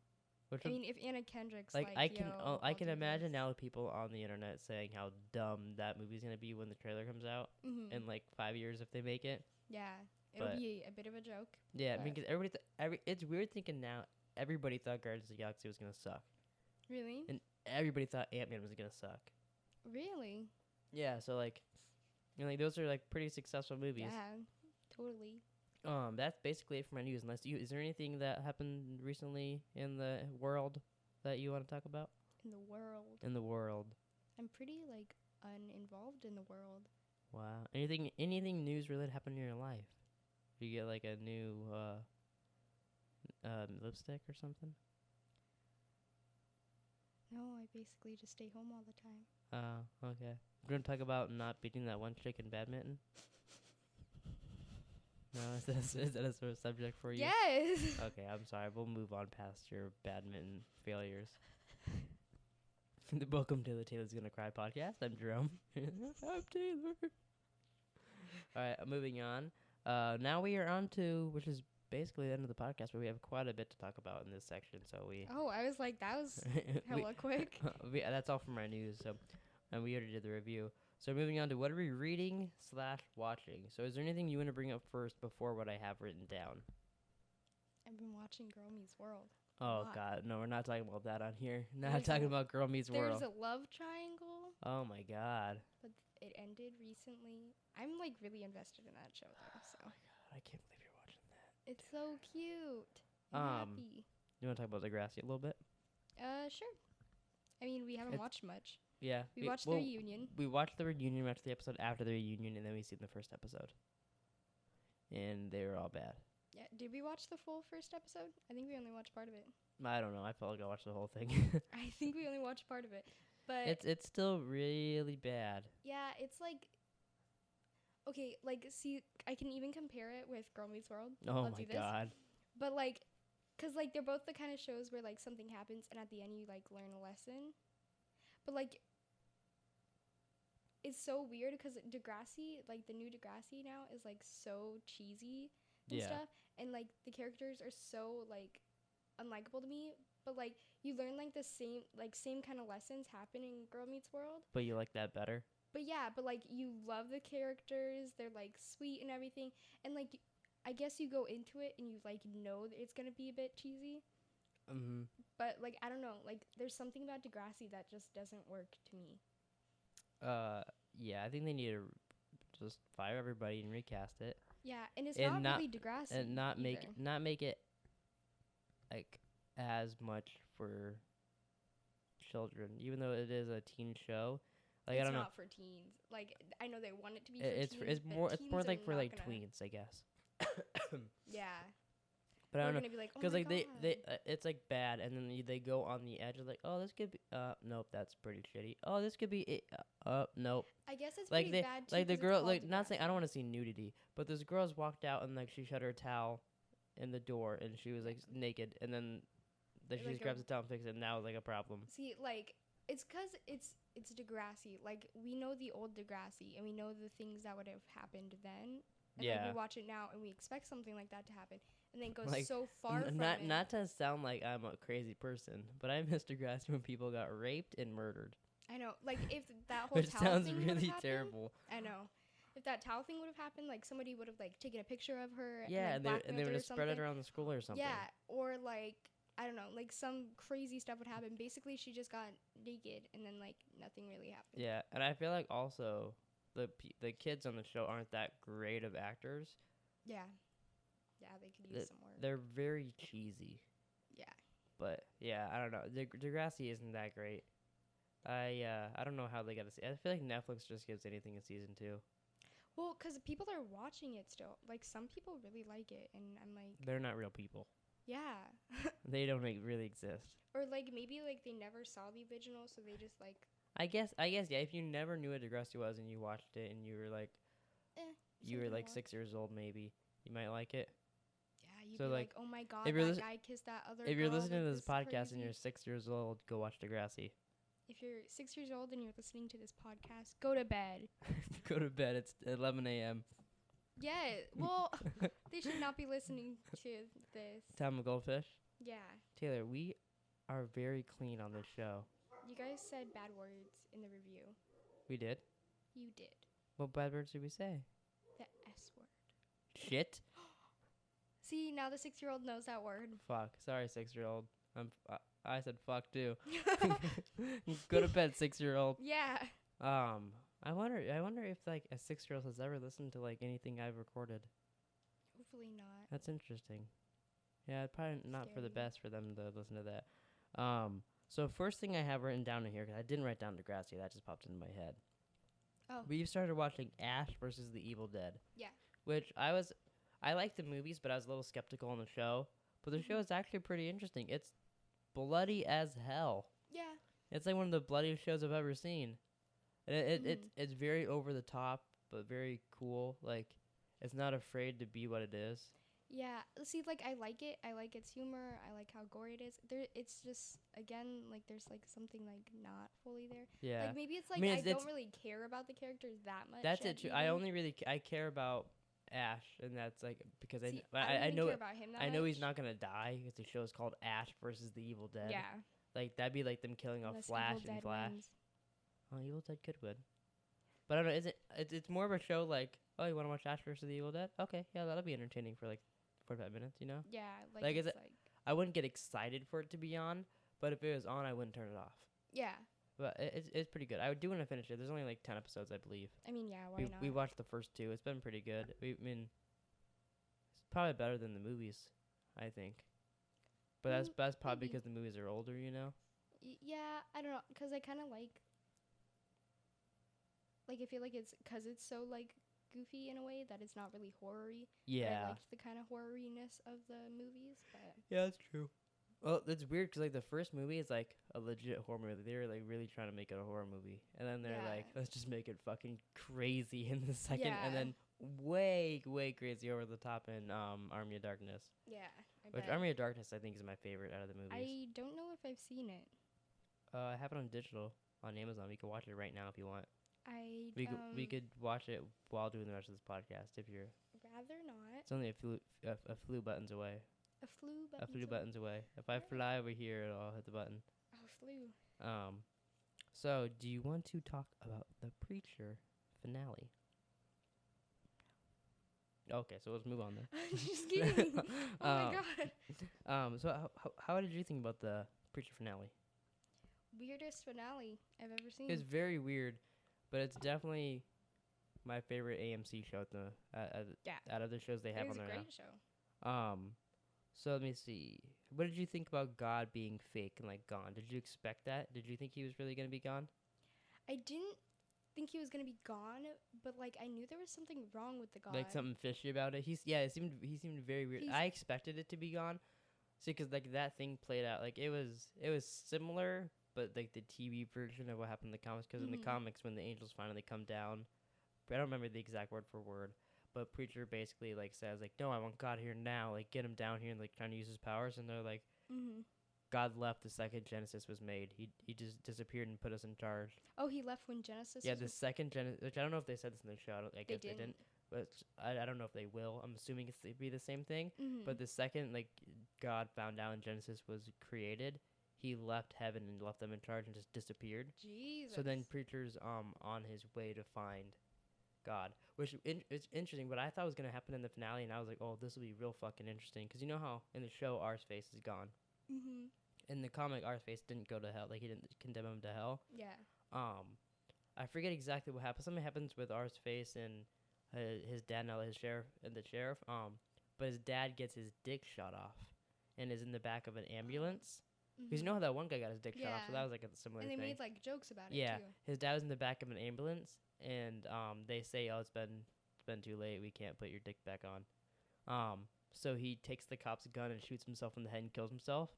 I mean, if Anna Kendrick's I can imagine now people on the internet saying how dumb that movie's going to be when the trailer comes out in, like, 5 years if they make it. Yeah. It'll be a bit of a joke. Yeah, I mean, because it's weird thinking now everybody thought Guardians of the Galaxy was going to suck. Really? And everybody thought Ant-Man was going to suck. Really? Yeah, so, like, you know, like, those are, like, pretty successful movies. Yeah, totally. That's basically it for my news. Is there anything that happened recently in the world that you want to talk about? In the world? In the world. I'm pretty, like, uninvolved in the world. Wow. Anything news related happened in your life? Did you get, like, a new, lipstick or something? No, I basically just stay home all the time. Oh, okay. We're going to talk about not beating that one chick in badminton? No, is that a sort of subject for you? Yes! Okay, I'm sorry. We'll move on past your badminton failures. Welcome to the Taylor's Gonna Cry podcast. I'm Jerome. I'm Taylor. All right, moving on. Now we are on to, which is basically the end of the podcast, but we have quite a bit to talk about in this section. So I was like, that was hella quick. That's all from our news. So, and we already did the review. So moving on to what are we reading/watching? So is there anything you want to bring up first before what I have written down? I've been watching Girl Meets World. Oh God, no, we're not talking about that on here. Not talking about Girl Meets World. There's a love triangle. Oh my God. But it ended recently. I'm like really invested in that show though. So. Oh my God, I can't believe you're watching that. It's so cute. I'm happy. You want to talk about Degrassi a little bit? Sure. I mean, we haven't watched much. Yeah. We watched the reunion. We watched the reunion, we watched the episode after the reunion, and then we seen the first episode. And they were all bad. Yeah. Did we watch the full first episode? I think we only watched part of it. I don't know. I felt like I watched the whole thing. I think we only watched part of it. But it's still really bad. Yeah, it's like okay, like see, I can even compare it with Girl Meets World. Oh my God. But like, cause like they're both the kind of shows where like something happens and at the end you like learn a lesson. But like, it's so weird because Degrassi, like the new Degrassi now is like so cheesy and stuff, and like the characters are so like unlikable to me. But like you learn like the same kind of lessons happen in Girl Meets World. But you like that better? But yeah, but like you love the characters, they're like sweet and everything, and like I guess you go into it and you like know that it's gonna be a bit cheesy. Mm-hmm. But like I don't know, like there's something about Degrassi that just doesn't work to me. Yeah, I think they need to just fire everybody and recast it. Yeah, and it's not really Degrassi, and not make it like as much for children, even though it is a teen show. Like, it's I don't know. It's not for teens. Like I know they want it to be for teens. It's more like for like tweens, I guess. Yeah. But I don't know, because like they it's like bad, and then they go on the edge of like, oh, this could be nope, that's pretty shitty. Oh, this could be nope. I guess it's like pretty bad too. Like the girl, like not saying I don't want to see nudity, but this girl's walked out and like she shut her towel in the door and she was like naked, and then she just grabs the towel and fixes it, and now it's like a problem. See, like it's because it's Degrassi. Like we know the old Degrassi, and we know the things that would have happened then. And like we watch it now, and we expect something like that to happen. And then it goes like, so far from it. Not to sound like I'm a crazy person, but I miss Degrassi when people got raped and murdered. I know. Like, if that whole which towel sounds thing really terrible. I know. If that towel thing would have happened, like, somebody would have, like, taken a picture of her. Yeah, and they would have spread it around the school or something. Yeah, or, like, I don't know, like, some crazy stuff would happen. Basically, she just got naked, and then, like, nothing really happened. Yeah, and I feel like also the kids on the show aren't that great of actors. Yeah. Yeah, they could use some work. They're very cheesy. Yeah. But yeah, I don't know. Degrassi isn't that great. I don't know how they got to see. I feel like Netflix just gives anything a season 2. Well, because people are watching it still. Like, some people really like it, and I'm like... They're not real people. Yeah. They don't really exist. Or, like, maybe, like, they never saw the original, so they just, like... I guess, yeah, if you never knew what Degrassi was and you watched it and you were, like... you were, like, 6 years old, maybe. You might like it. You'd be like, oh my god, that guy kissed that other girl. If you're listening to this podcast and you're 6 years old, go watch Degrassi. If you're 6 years old and you're listening to this podcast, go to bed. Go to bed. It's 11 a.m. Yeah, well, they should not be listening to this. Time of Goldfish? Yeah. Taylor, we are very clean on this show. You guys said bad words in the review. We did? You did. What bad words did we say? The S word. Shit. See, now the 6-year-old knows that word. Fuck. Sorry, 6-year-old. I said fuck too. Go to bed, 6-year-old. Yeah. I wonder if like a 6-year-old has ever listened to like anything I've recorded. Hopefully not. That's interesting. Yeah, probably not for the best for them to listen to that. So first thing I have written down in here, because I didn't write down Degrassi, that just popped into my head. Oh. We've started watching Ash versus the Evil Dead. Yeah. Which I like the movies, but I was a little skeptical on the show. But the show is actually pretty interesting. It's bloody as hell. Yeah. It's like one of the bloodiest shows I've ever seen. And it's very over the top, but very cool. Like, it's not afraid to be what it is. Yeah. See, like, I like it. I like its humor. I like how gory it is. It's just, again, like, there's, like, something, like, not fully there. Yeah. Like, maybe it's, like, I don't really care about the characters that much. That's it, too. I only really I care about Ash, and that's, like, because See, I know care about him that I know much. He's not going to die, because the show is called Ash versus the Evil Dead. Yeah. Like, that'd be, like, them killing off Flash and Flash. Wins. Oh, Evil Dead could win. But I don't know, it's more of a show like, oh, you want to watch Ash versus the Evil Dead? Okay, yeah, that'll be entertaining for like 45 minutes, you know? Yeah, like I wouldn't get excited for it to be on, but if it was on, I wouldn't turn it off. Yeah. But it's pretty good. I do want to finish it. There's only like 10 episodes, I believe. I mean, yeah, why not? We watched the first 2. It's been pretty good. It's probably better than the movies, I think. But that's probably because the movies are older, you know? Yeah, I don't know, because I kind of like, I feel like it's, because it's so, like, goofy in a way that it's not really horror-y. Yeah. I liked the kind of horror-iness of the movies, but... Yeah, that's true. Well, it's weird, because, like, the first movie is, like, a legit horror movie. They were, like, really trying to make it a horror movie. And then they're like, let's just make it fucking crazy in the second. Yeah. And then way, way crazy over the top in Army of Darkness. Yeah, Which Army of Darkness, I think, is my favorite out of the movies. I don't know if I've seen it. I have it on digital on Amazon. We can watch it right now if you want. We could watch it while doing the rest of this podcast if you're. Rather not. It's only a few buttons away. A few buttons away. If I fly over here, I'll hit the button. Oh, flew. So, do you want to talk about the Preacher finale? Okay, so let's move on then. Just kidding. Oh my god. So how did you think about the Preacher finale? Weirdest finale I've ever seen. It's very weird, but it's definitely my favorite AMC show out of the shows they have on there now. It was a great show. So let me see. What did you think about God being fake and like gone? Did you expect that? Did you think he was really gonna be gone? I didn't think he was gonna be gone, but like I knew there was something wrong with the God. Like something fishy about it. He seemed very weird. I expected it to be gone. See, because like that thing played out like it was similar, but like the TV version of what happened in the comics. Because in the comics, when the angels finally come down, but I don't remember the exact word for word. But Preacher basically like says like, no, I want God here now. Like get him down here and like trying to use his powers. And they're like, God left the second Genesis was made. He just disappeared and put us in charge. Oh, he left when Genesis. Yeah, the second Genesis. Which I don't know if they said this in the show. I guess they didn't. But I don't know if they will. I'm assuming it'd be the same thing. But the second like God found out and Genesis was created, he left heaven and left them in charge and just disappeared. Jesus. So then Preacher's on his way to find God, which it's interesting. What I thought was gonna happen in the finale, and I was like, oh, this will be real fucking interesting, because you know how in the show Arseface is gone. In the comic, Arseface didn't go to hell. Like he didn't condemn him to hell. Yeah. I forget exactly what happens. Something happens with Arseface and his dad, now the sheriff. But his dad gets his dick shot off, and is in the back of an ambulance. Because you know how that one guy got his dick shot off, so that was like a similar thing. And they made like jokes about it too. Yeah, his dad was in the back of an ambulance, and they say, "Oh, it's been too late. We can't put your dick back on." So he takes the cop's gun and shoots himself in the head and kills himself.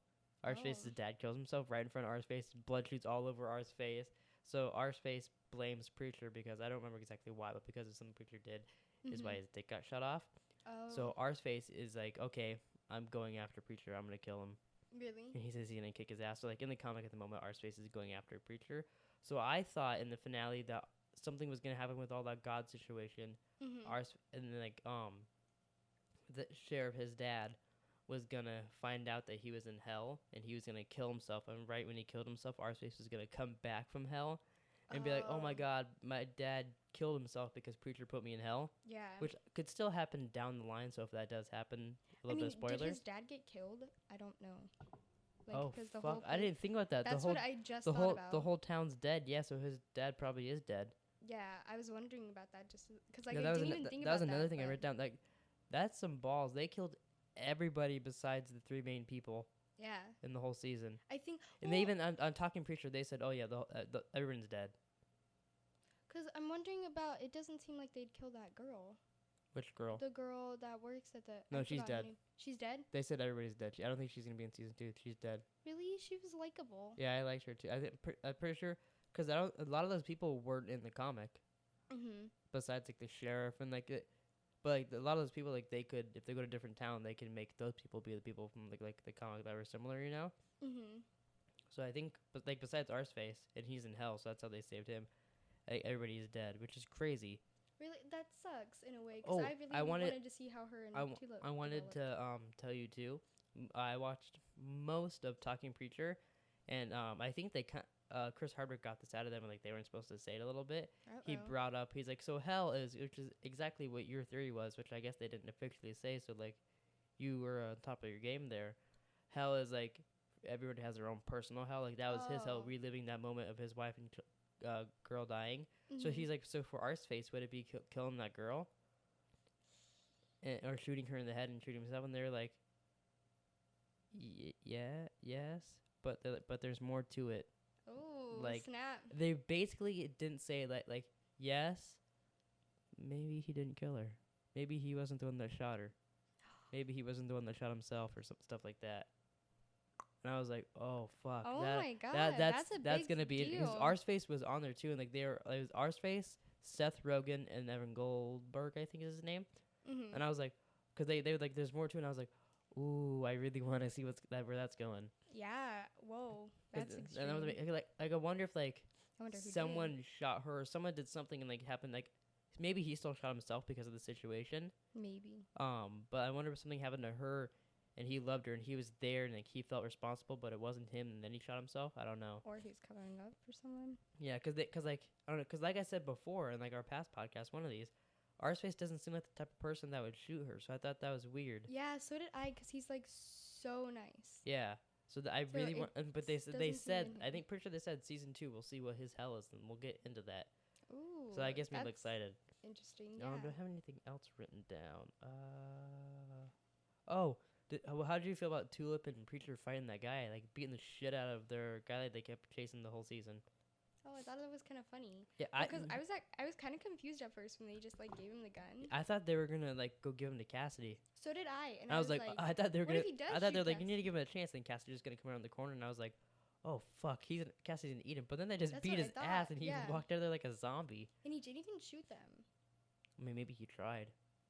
Arseface's dad kills himself right in front of Arseface. Blood shoots all over Arseface. So Arseface blames Preacher because I don't remember exactly why, but because of something Preacher did, is why his dick got shut off. Oh. So Arseface is like, okay, I'm going after Preacher. I'm gonna kill him. Really? And he says he's gonna kick his ass. So like in the comic at the moment, Arseface is going after Preacher. So I thought in the finale that something was gonna happen with all that God situation. And then like the sheriff, his dad, was gonna find out that he was in hell and he was gonna kill himself. And right when he killed himself, Arseface was gonna come back from hell and be like, "Oh my God, my dad killed himself because Preacher put me in hell." Yeah. Which could still happen down the line. So if that does happen, a little bit of spoiler. Did his dad get killed? I don't know. Like, oh fuck! I didn't think about that. That's what I just thought about. The whole town's dead. Yeah, so his dad probably is dead. Yeah, I was wondering about that just because like I didn't even think about that. That was another thing I wrote down. Like, that's some balls. They killed everybody besides the three main people. Yeah. In the whole season. I think. And they even on Talking Preacher, they said, "Oh yeah, everyone's dead." Because I'm wondering about. It doesn't seem like they'd kill that girl. Which girl? The girl that works at the. No, she's dead. She's dead? They said everybody's dead. I don't think she's gonna be in season 2. She's dead. Really? She was likable. Yeah, I liked her too. I'm pretty sure because a lot of those people weren't in the comic. Besides like the sheriff and like it, but like a lot of those people like they could, if they go to a different town, they can make those people be the people from like the comic that were similar, you know. So I think, but like besides Arseface, and he's in hell, so that's how they saved him. Like, everybody is dead, which is crazy. Really, that sucks in a way. Because I wanted to see how her and Tulip. I wanted to tell you too. I watched most of Talking Preacher, and I think they Chris Hardwick got this out of them, and like they weren't supposed to say it a little bit. He brought up, he's like, so hell is, which is exactly what your theory was, which I guess they didn't officially say. So like, you were on top of your game there. Hell is like everybody has their own personal hell. Like that was his hell, reliving that moment of his wife and girl dying. So he's like, so for Arseface, would it be killing that girl, or shooting her in the head and shooting himself? And they're like, yes, but there's more to it. Oh, like, snap! They basically didn't say like yes, maybe he didn't kill her, maybe he wasn't the one that shot her, maybe he wasn't the one that shot himself, or some stuff like that. And I was like, oh fuck! Oh my God, that's gonna be it. Because Arseface was on there too, and like it was Arseface, Seth Rogen, and Evan Goldberg, I think is his name. And I was like, because they were like, there's more to it. And I was like, ooh, I really want to see where that's going. Yeah. Whoa. That's extreme. And I was like, I wonder if like someone who shot her, or someone did something and like happened, like maybe he still shot himself because of the situation. Maybe. But I wonder if something happened to her, and he loved her, and he was there, and like he felt responsible, but it wasn't him, and then he shot himself. I don't know. Or he's covering up for someone. Yeah, cause like I don't know, cause like I said before in like our past podcast, one of these, Arseface doesn't seem like the type of person that would shoot her, so I thought that was weird. Yeah, so did I, cause he's like so nice. Yeah. So I really want, but they said I think pretty sure they said season 2 we'll see what his hell is, and we'll get into that. Ooh. So I guess maybe excited. Interesting. No, Yeah. I don't have anything else written down. Oh, how did you feel about Tulip and Preacher fighting that guy, like beating the shit out of their guy that they kept chasing the whole season? Oh, I thought it was kind of funny. Yeah, because I was kind of confused at first when they just like gave him the gun. I thought they were gonna like go give him to Cassidy. So did I. And I was like, I thought they were gonna. I thought they were like, Cassidy? you need to give him a chance. Then Cassidy's just gonna come around the corner, and I was like, oh fuck, Cassidy's gonna eat him. But then they just beat his ass, and he walked out of there like a zombie. And he didn't even shoot them. I mean, maybe he tried.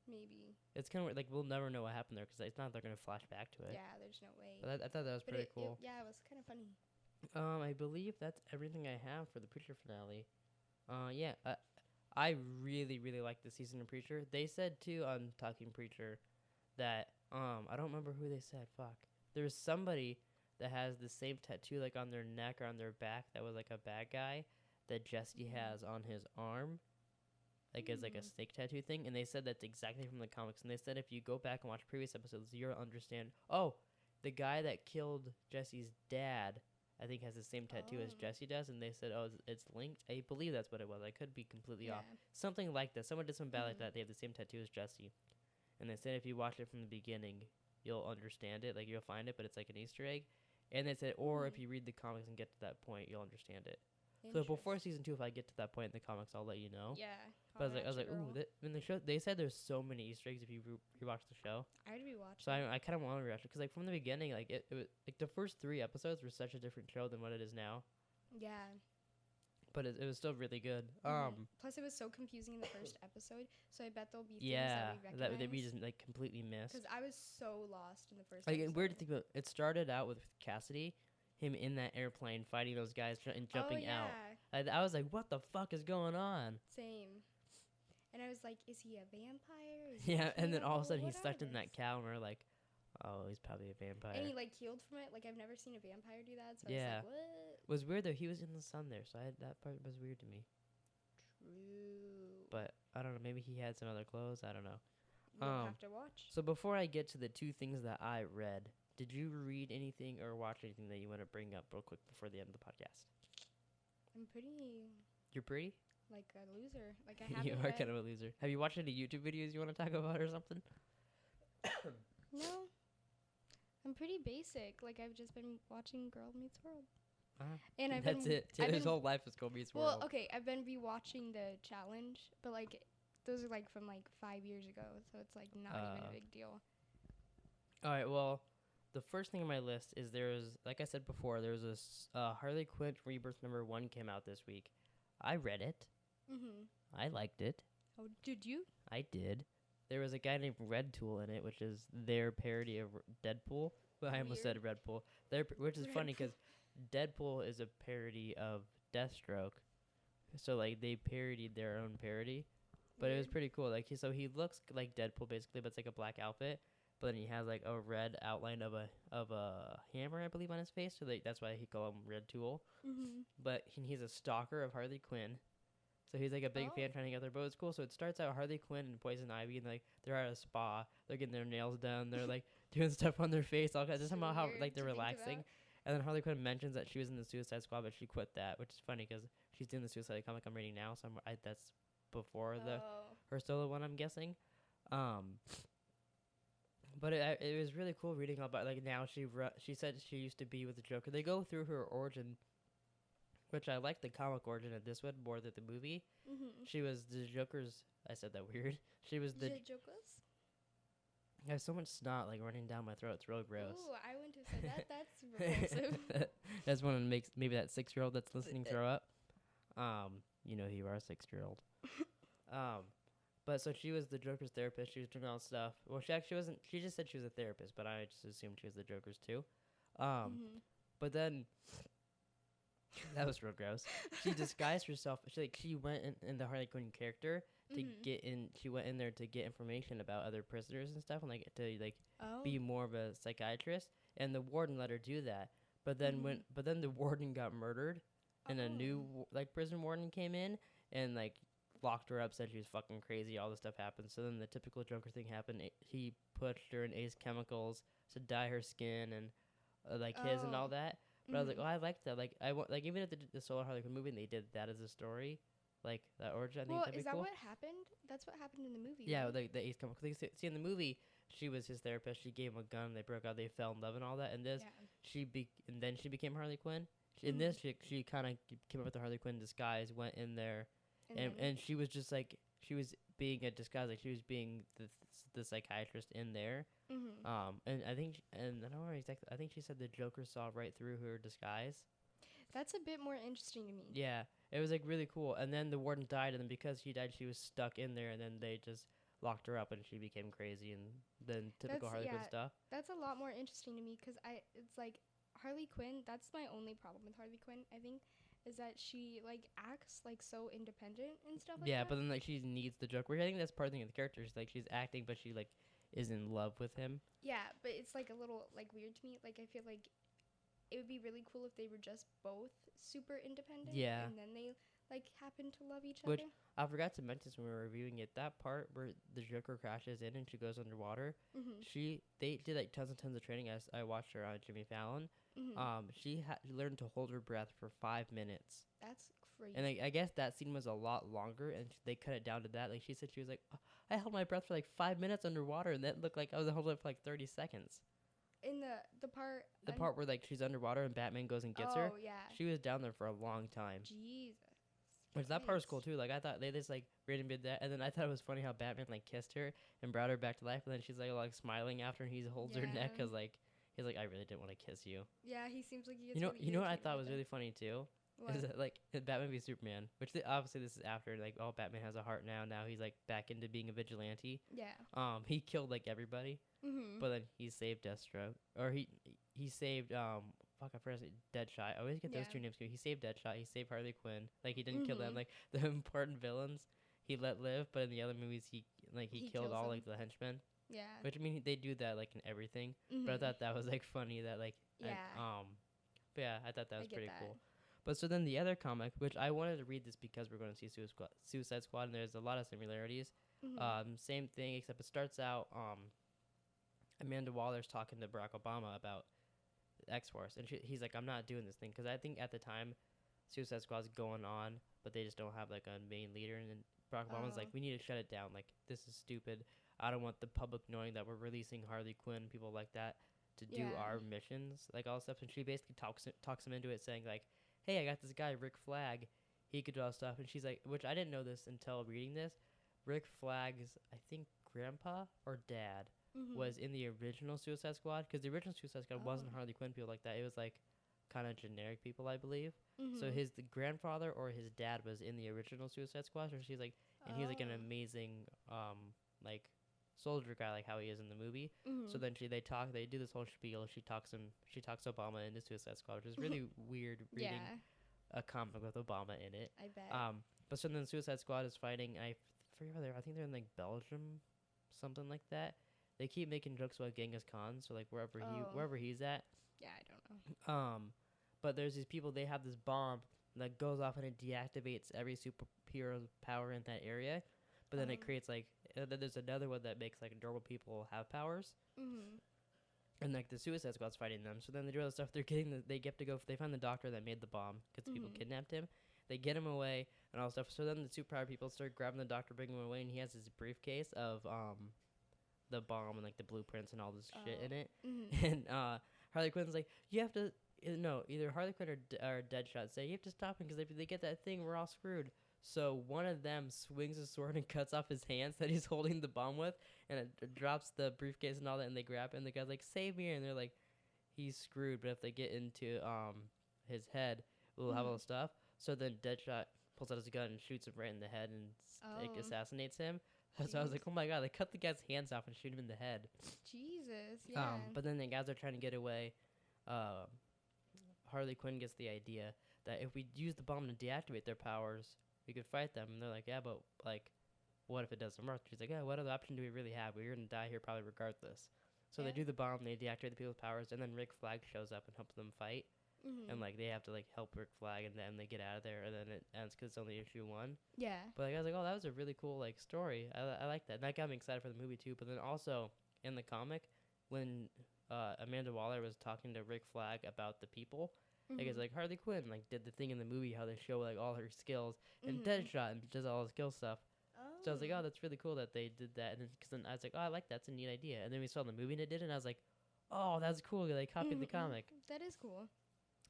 Maybe. It's kind of like we'll never know what happened there because it's not they're gonna flash back to it. Yeah, there's no way. But I thought that was pretty cool. Yeah, it was kind of funny. I believe that's everything I have for the Preacher finale. Yeah, I really, really like the season of Preacher. They said too on Talking Preacher that I don't remember who they said. Fuck, there's somebody that has the same tattoo like on their neck or on their back that was like a bad guy that Jesse has on his arm, like as like a snake tattoo thing. And they said that's exactly from the comics. And they said if you go back and watch previous episodes, you'll understand. Oh, the guy that killed Jesse's dad, I think, has the same tattoo as Jesse does, and they said, "Oh, it's linked." I believe that's what it was. I could be completely off. Something like that. Someone did something bad like that. They have the same tattoo as Jesse, and they said if you watch it from the beginning, you'll understand it. Like you'll find it, but it's like an Easter egg. And they said, or if you read the comics and get to that point, you'll understand it. So before season 2, if I get to that point in the comics, I'll let you know. Yeah. But I was like, ooh. When the show, they said there's so many Easter eggs if you rewatch the show. I'd rewatch. So I kind of want to rewatch it because like from the beginning, like it was like the first 3 episodes were such a different show than what it is now. Yeah. But it was still really good. Plus, it was so confusing in the first episode, so I bet there'll be things that we just like completely missed. Because I was so lost in the first. Like weird to think about. It started out with Cassidy, him in that airplane fighting those guys and jumping out. I was like, what the fuck is going on? Same. And I was like, is he a vampire? Yeah, and then all of a sudden he's stuck in that cow, and we're like, oh, he's probably a vampire. And he like healed from it. Like I've never seen a vampire do that. So I was like, what? It was weird though. He was in the sun there, so that part was weird to me. True. But I don't know. Maybe he had some other clothes. I don't know. We'll have to watch. So before I get to the 2 things that I read, did you read anything or watch anything that you want to bring up real quick before the end of the podcast? I'm pretty. You're pretty? Like a loser. Like I haven't. You are kind of a loser. Have you watched any YouTube videos you want to talk about or something? No. I'm pretty basic. Like I've just been watching Girl Meets World. And that's it. Taylor's whole life is Girl Meets World. Well, okay, I've been rewatching the challenge, but like those are like from like 5 years ago, so it's like not even a big deal. All right, well, the first thing on my list is like I said before, there was this Harley Quinn Rebirth #1 came out this week. I read it. I liked it. Oh, did you? I did. There was a guy named Red Tool in it, which is their parody of Deadpool. Well, I almost said Red Bull. Which is funny because Deadpool is a parody of Deathstroke. So, like, they parodied their own parody. But it was pretty cool. Like, he looks like Deadpool, basically, but it's like a black outfit. But then he has, like, a red outline of a hammer, I believe, on his face. So that's why he called him Red Tool. But he's a stalker of Harley Quinn. So he's like a big fan trying to get there, but it's cool. So it starts out Harley Quinn and Poison Ivy, and like they're at a spa, they're getting their nails done, they're like doing stuff on their face, all kinds. Just somehow how like they're relaxing. And then Harley Quinn mentions that she was in the Suicide Squad, but she quit that, which is funny because she's doing the Suicide comic I'm reading now. So that's before her solo one, I'm guessing. But it was really cool reading about like now she said she used to be with the Joker. They go through her origin. Which I like the comic origin of this one more than the movie. She was the Joker's. I said that weird. She was the Joker's. I have so much snot like running down my throat. It's real gross. Ooh, I wouldn't have said that. That's repulsive. That's one that makes maybe that 6-year-old that's listening throw up. You know you are a 6-year-old. But so she was the Joker's therapist. She was doing all stuff. Well, she actually wasn't. She just said she was a therapist, but I just assumed she was the Joker's too. But then. That was real gross. She disguised herself. She went in the Harley Quinn character to get in. She went in there to get information about other prisoners and stuff, and to be more of a psychiatrist. And the warden let her do that. But then then the warden got murdered, and a new prison warden came in and locked her up, said she was fucking crazy. All this stuff happened. So then the typical Joker thing happened. He pushed her in Ace chemicals to dye her skin and his and all that. But I was like, oh, I like that. Even at the solo Harley Quinn movie, they did that as a story, that origin. I think that'd be is that cool. what happened? That's what happened in the movie. Yeah, right? the Ace chemicals. See, in the movie, she was his therapist. She gave him a gun. They broke out. They fell in love and all that. And this, and then she became Harley Quinn. In this, she kind of came up with the Harley Quinn disguise, went in there, and she was just she was being a disguise, she was being the psychiatrist in there. And I think, and I don't know exactly. I think she said the Joker saw right through her disguise. That's a bit more interesting to me. Yeah, it was really cool. And then the warden died, and then because she died, she was stuck in there, and then they just locked her up, and she became crazy, and then typical Harley Quinn stuff. That's a lot more interesting to me because it's Harley Quinn. That's my only problem with Harley Quinn, I think, is that she acts so independent and stuff. Yeah, but then she needs the Joker. I think that's part of the character. She's acting, but she is in love with him. Yeah, but it's a little weird to me. I feel it would be really cool if they were just both super independent. Yeah, and then they happen to love each Which, other. I forgot to mention when we were reviewing it, that part where the Joker crashes in and she goes underwater. They did tons and tons of training. As I watched her on Jimmy Fallon. She learned to hold her breath for 5 minutes. That's crazy. And I guess that scene was a lot longer, and they cut it down to that. She said she was I held my breath for 5 minutes underwater, and that looked like I was holding it for 30 seconds. In the part. The part where she's underwater and Batman goes and gets her. Oh yeah. She was down there for a long time. Jesus. Which that part was cool too. I thought they just randomly did that, and then I thought it was funny how Batman kissed her and brought her back to life, and then she's smiling after, and he holds her neck because he's I really didn't want to kiss you. Yeah, he seems like he gets you know what I thought was really funny too. What? Is that Batman v Superman, which obviously this is after Batman has a heart now. Now he's back into being a vigilante. Yeah. He killed everybody, but then he saved Deathstroke, or he saved I forgot Deadshot. I always get those two names. He saved Deadshot. He saved Harley Quinn. He didn't kill them. The important villains he let live, but in the other movies he killed all the henchmen. Yeah. Which they do that in everything. But I thought that was funny that yeah. But yeah, I thought that was pretty cool. But so then the other comic, which I wanted to read this because we're going to see Suicide Squad, and there's a lot of similarities. Same thing, except it starts out Amanda Waller's talking to Barack Obama about X-Force, and he's I'm not doing this thing, because I think at the time Suicide Squad's going on, but they just don't have a main leader, and then Barack Obama's we need to shut it down. This is stupid. I don't want the public knowing that we're releasing Harley Quinn, people like that, to do our missions, all stuff. And she basically talks him into it, saying hey, I got this guy Rick Flag, he could do all stuff. And she's which I didn't know this until reading this, Rick Flag's I think grandpa or dad was in the original Suicide Squad, because the original Suicide Squad wasn't Harley Quinn people like that. It was kind of generic people, I believe. So the grandfather or his dad was in the original Suicide Squad. So she's and he's an amazing soldier guy, how he is in the movie. So then they do this whole spiel. She talks Obama into Suicide Squad, which is really weird reading a comic with Obama in it. I bet. But so then Suicide Squad is fighting. I forget where I think they're in Belgium, something like that. They keep making jokes about Genghis Khan, so wherever he's at. Yeah, I don't know. But there's these people. They have this bomb that goes off and it deactivates every superhero power in that area. But then it creates then there's another one that makes normal people have powers. And the Suicide Squad's fighting them. So then they do all the stuff. They find the doctor that made the bomb because the people kidnapped him. They get him away and all stuff. So then the superpower people start grabbing the doctor, bringing him away, and he has his briefcase of the bomb and the blueprints and all this shit in it. And Harley Quinn's you have to either Harley Quinn or Deadshot say you have to stop him, because if they get that thing, we're all screwed. So one of them swings a sword and cuts off his hands that he's holding the bomb with, and it drops the briefcase and all that, and they grab it, and the guy's save me, and they're he's screwed, but if they get into his head, we'll have all the stuff. So then Deadshot pulls out his gun and shoots him right in the head and assassinates him. Jeez. So I was oh my god, they cut the guy's hands off and shoot him in the head. Jesus, yeah. But then the guys are trying to get away. Harley Quinn gets the idea that if we use the bomb to deactivate their powers, we could fight them. And they're like, yeah, but like, what if it doesn't work? She's like, yeah, what other option do we really have? We're gonna die here probably regardless. So they do the bomb, they deactivate the people's powers, and then Rick Flag shows up and helps them fight. And like they have to like help Rick Flag, and then they get out of there, and then it ends because it's only issue 1. Yeah. But like, I was like, oh, that was a really cool like story. I like that. And that got me excited for the movie too. But then also in the comic, when Amanda Waller was talking to Rick Flag about the people. Like it's like Harley Quinn like did the thing in the movie how they show like all her skills and Deadshot and does all the skill stuff. So I was like, oh, that's really cool that they did that. And then I was like, oh, I like that's a neat idea. And then we saw the movie and it did it, and I was like, oh, that's cool. They copied the comic. That is cool.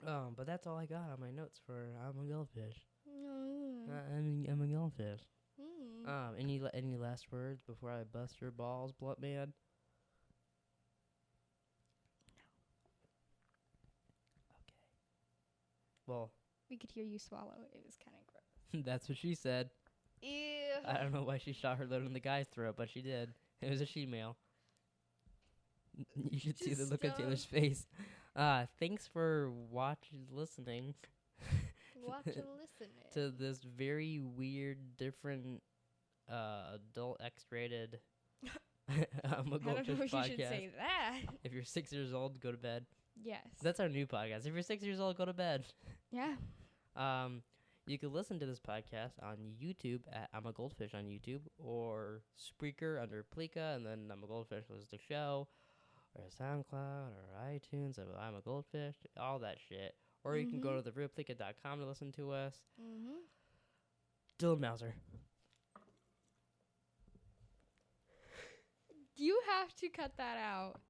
But that's all I got on my notes for I'm a Goldfish. I'm a Goldfish. Any last words before I bust your balls, Blunt Man? Well, we could hear you swallow. It was kind of gross. That's what she said. Ew. I don't know why she shot her load in the guy's throat, but she did. It was a she-male. You should see the look on Taylor's face. Thanks for listening. Listening. To this very weird, different, adult X-rated I'm a Goldfish podcast. I don't know if you should say that. If you're 6 years old, go to bed. Yes. That's our new podcast. If you're 6 years old, go to bed. Yeah. You can listen to this podcast on YouTube at I'm a Goldfish on YouTube, or Spreaker under Plika, and then I'm a Goldfish was the show, or SoundCloud, or iTunes, I'm a Goldfish, all that shit. Or you can go to therealplika.com to listen to us. Dylan Mauser. You have to cut that out.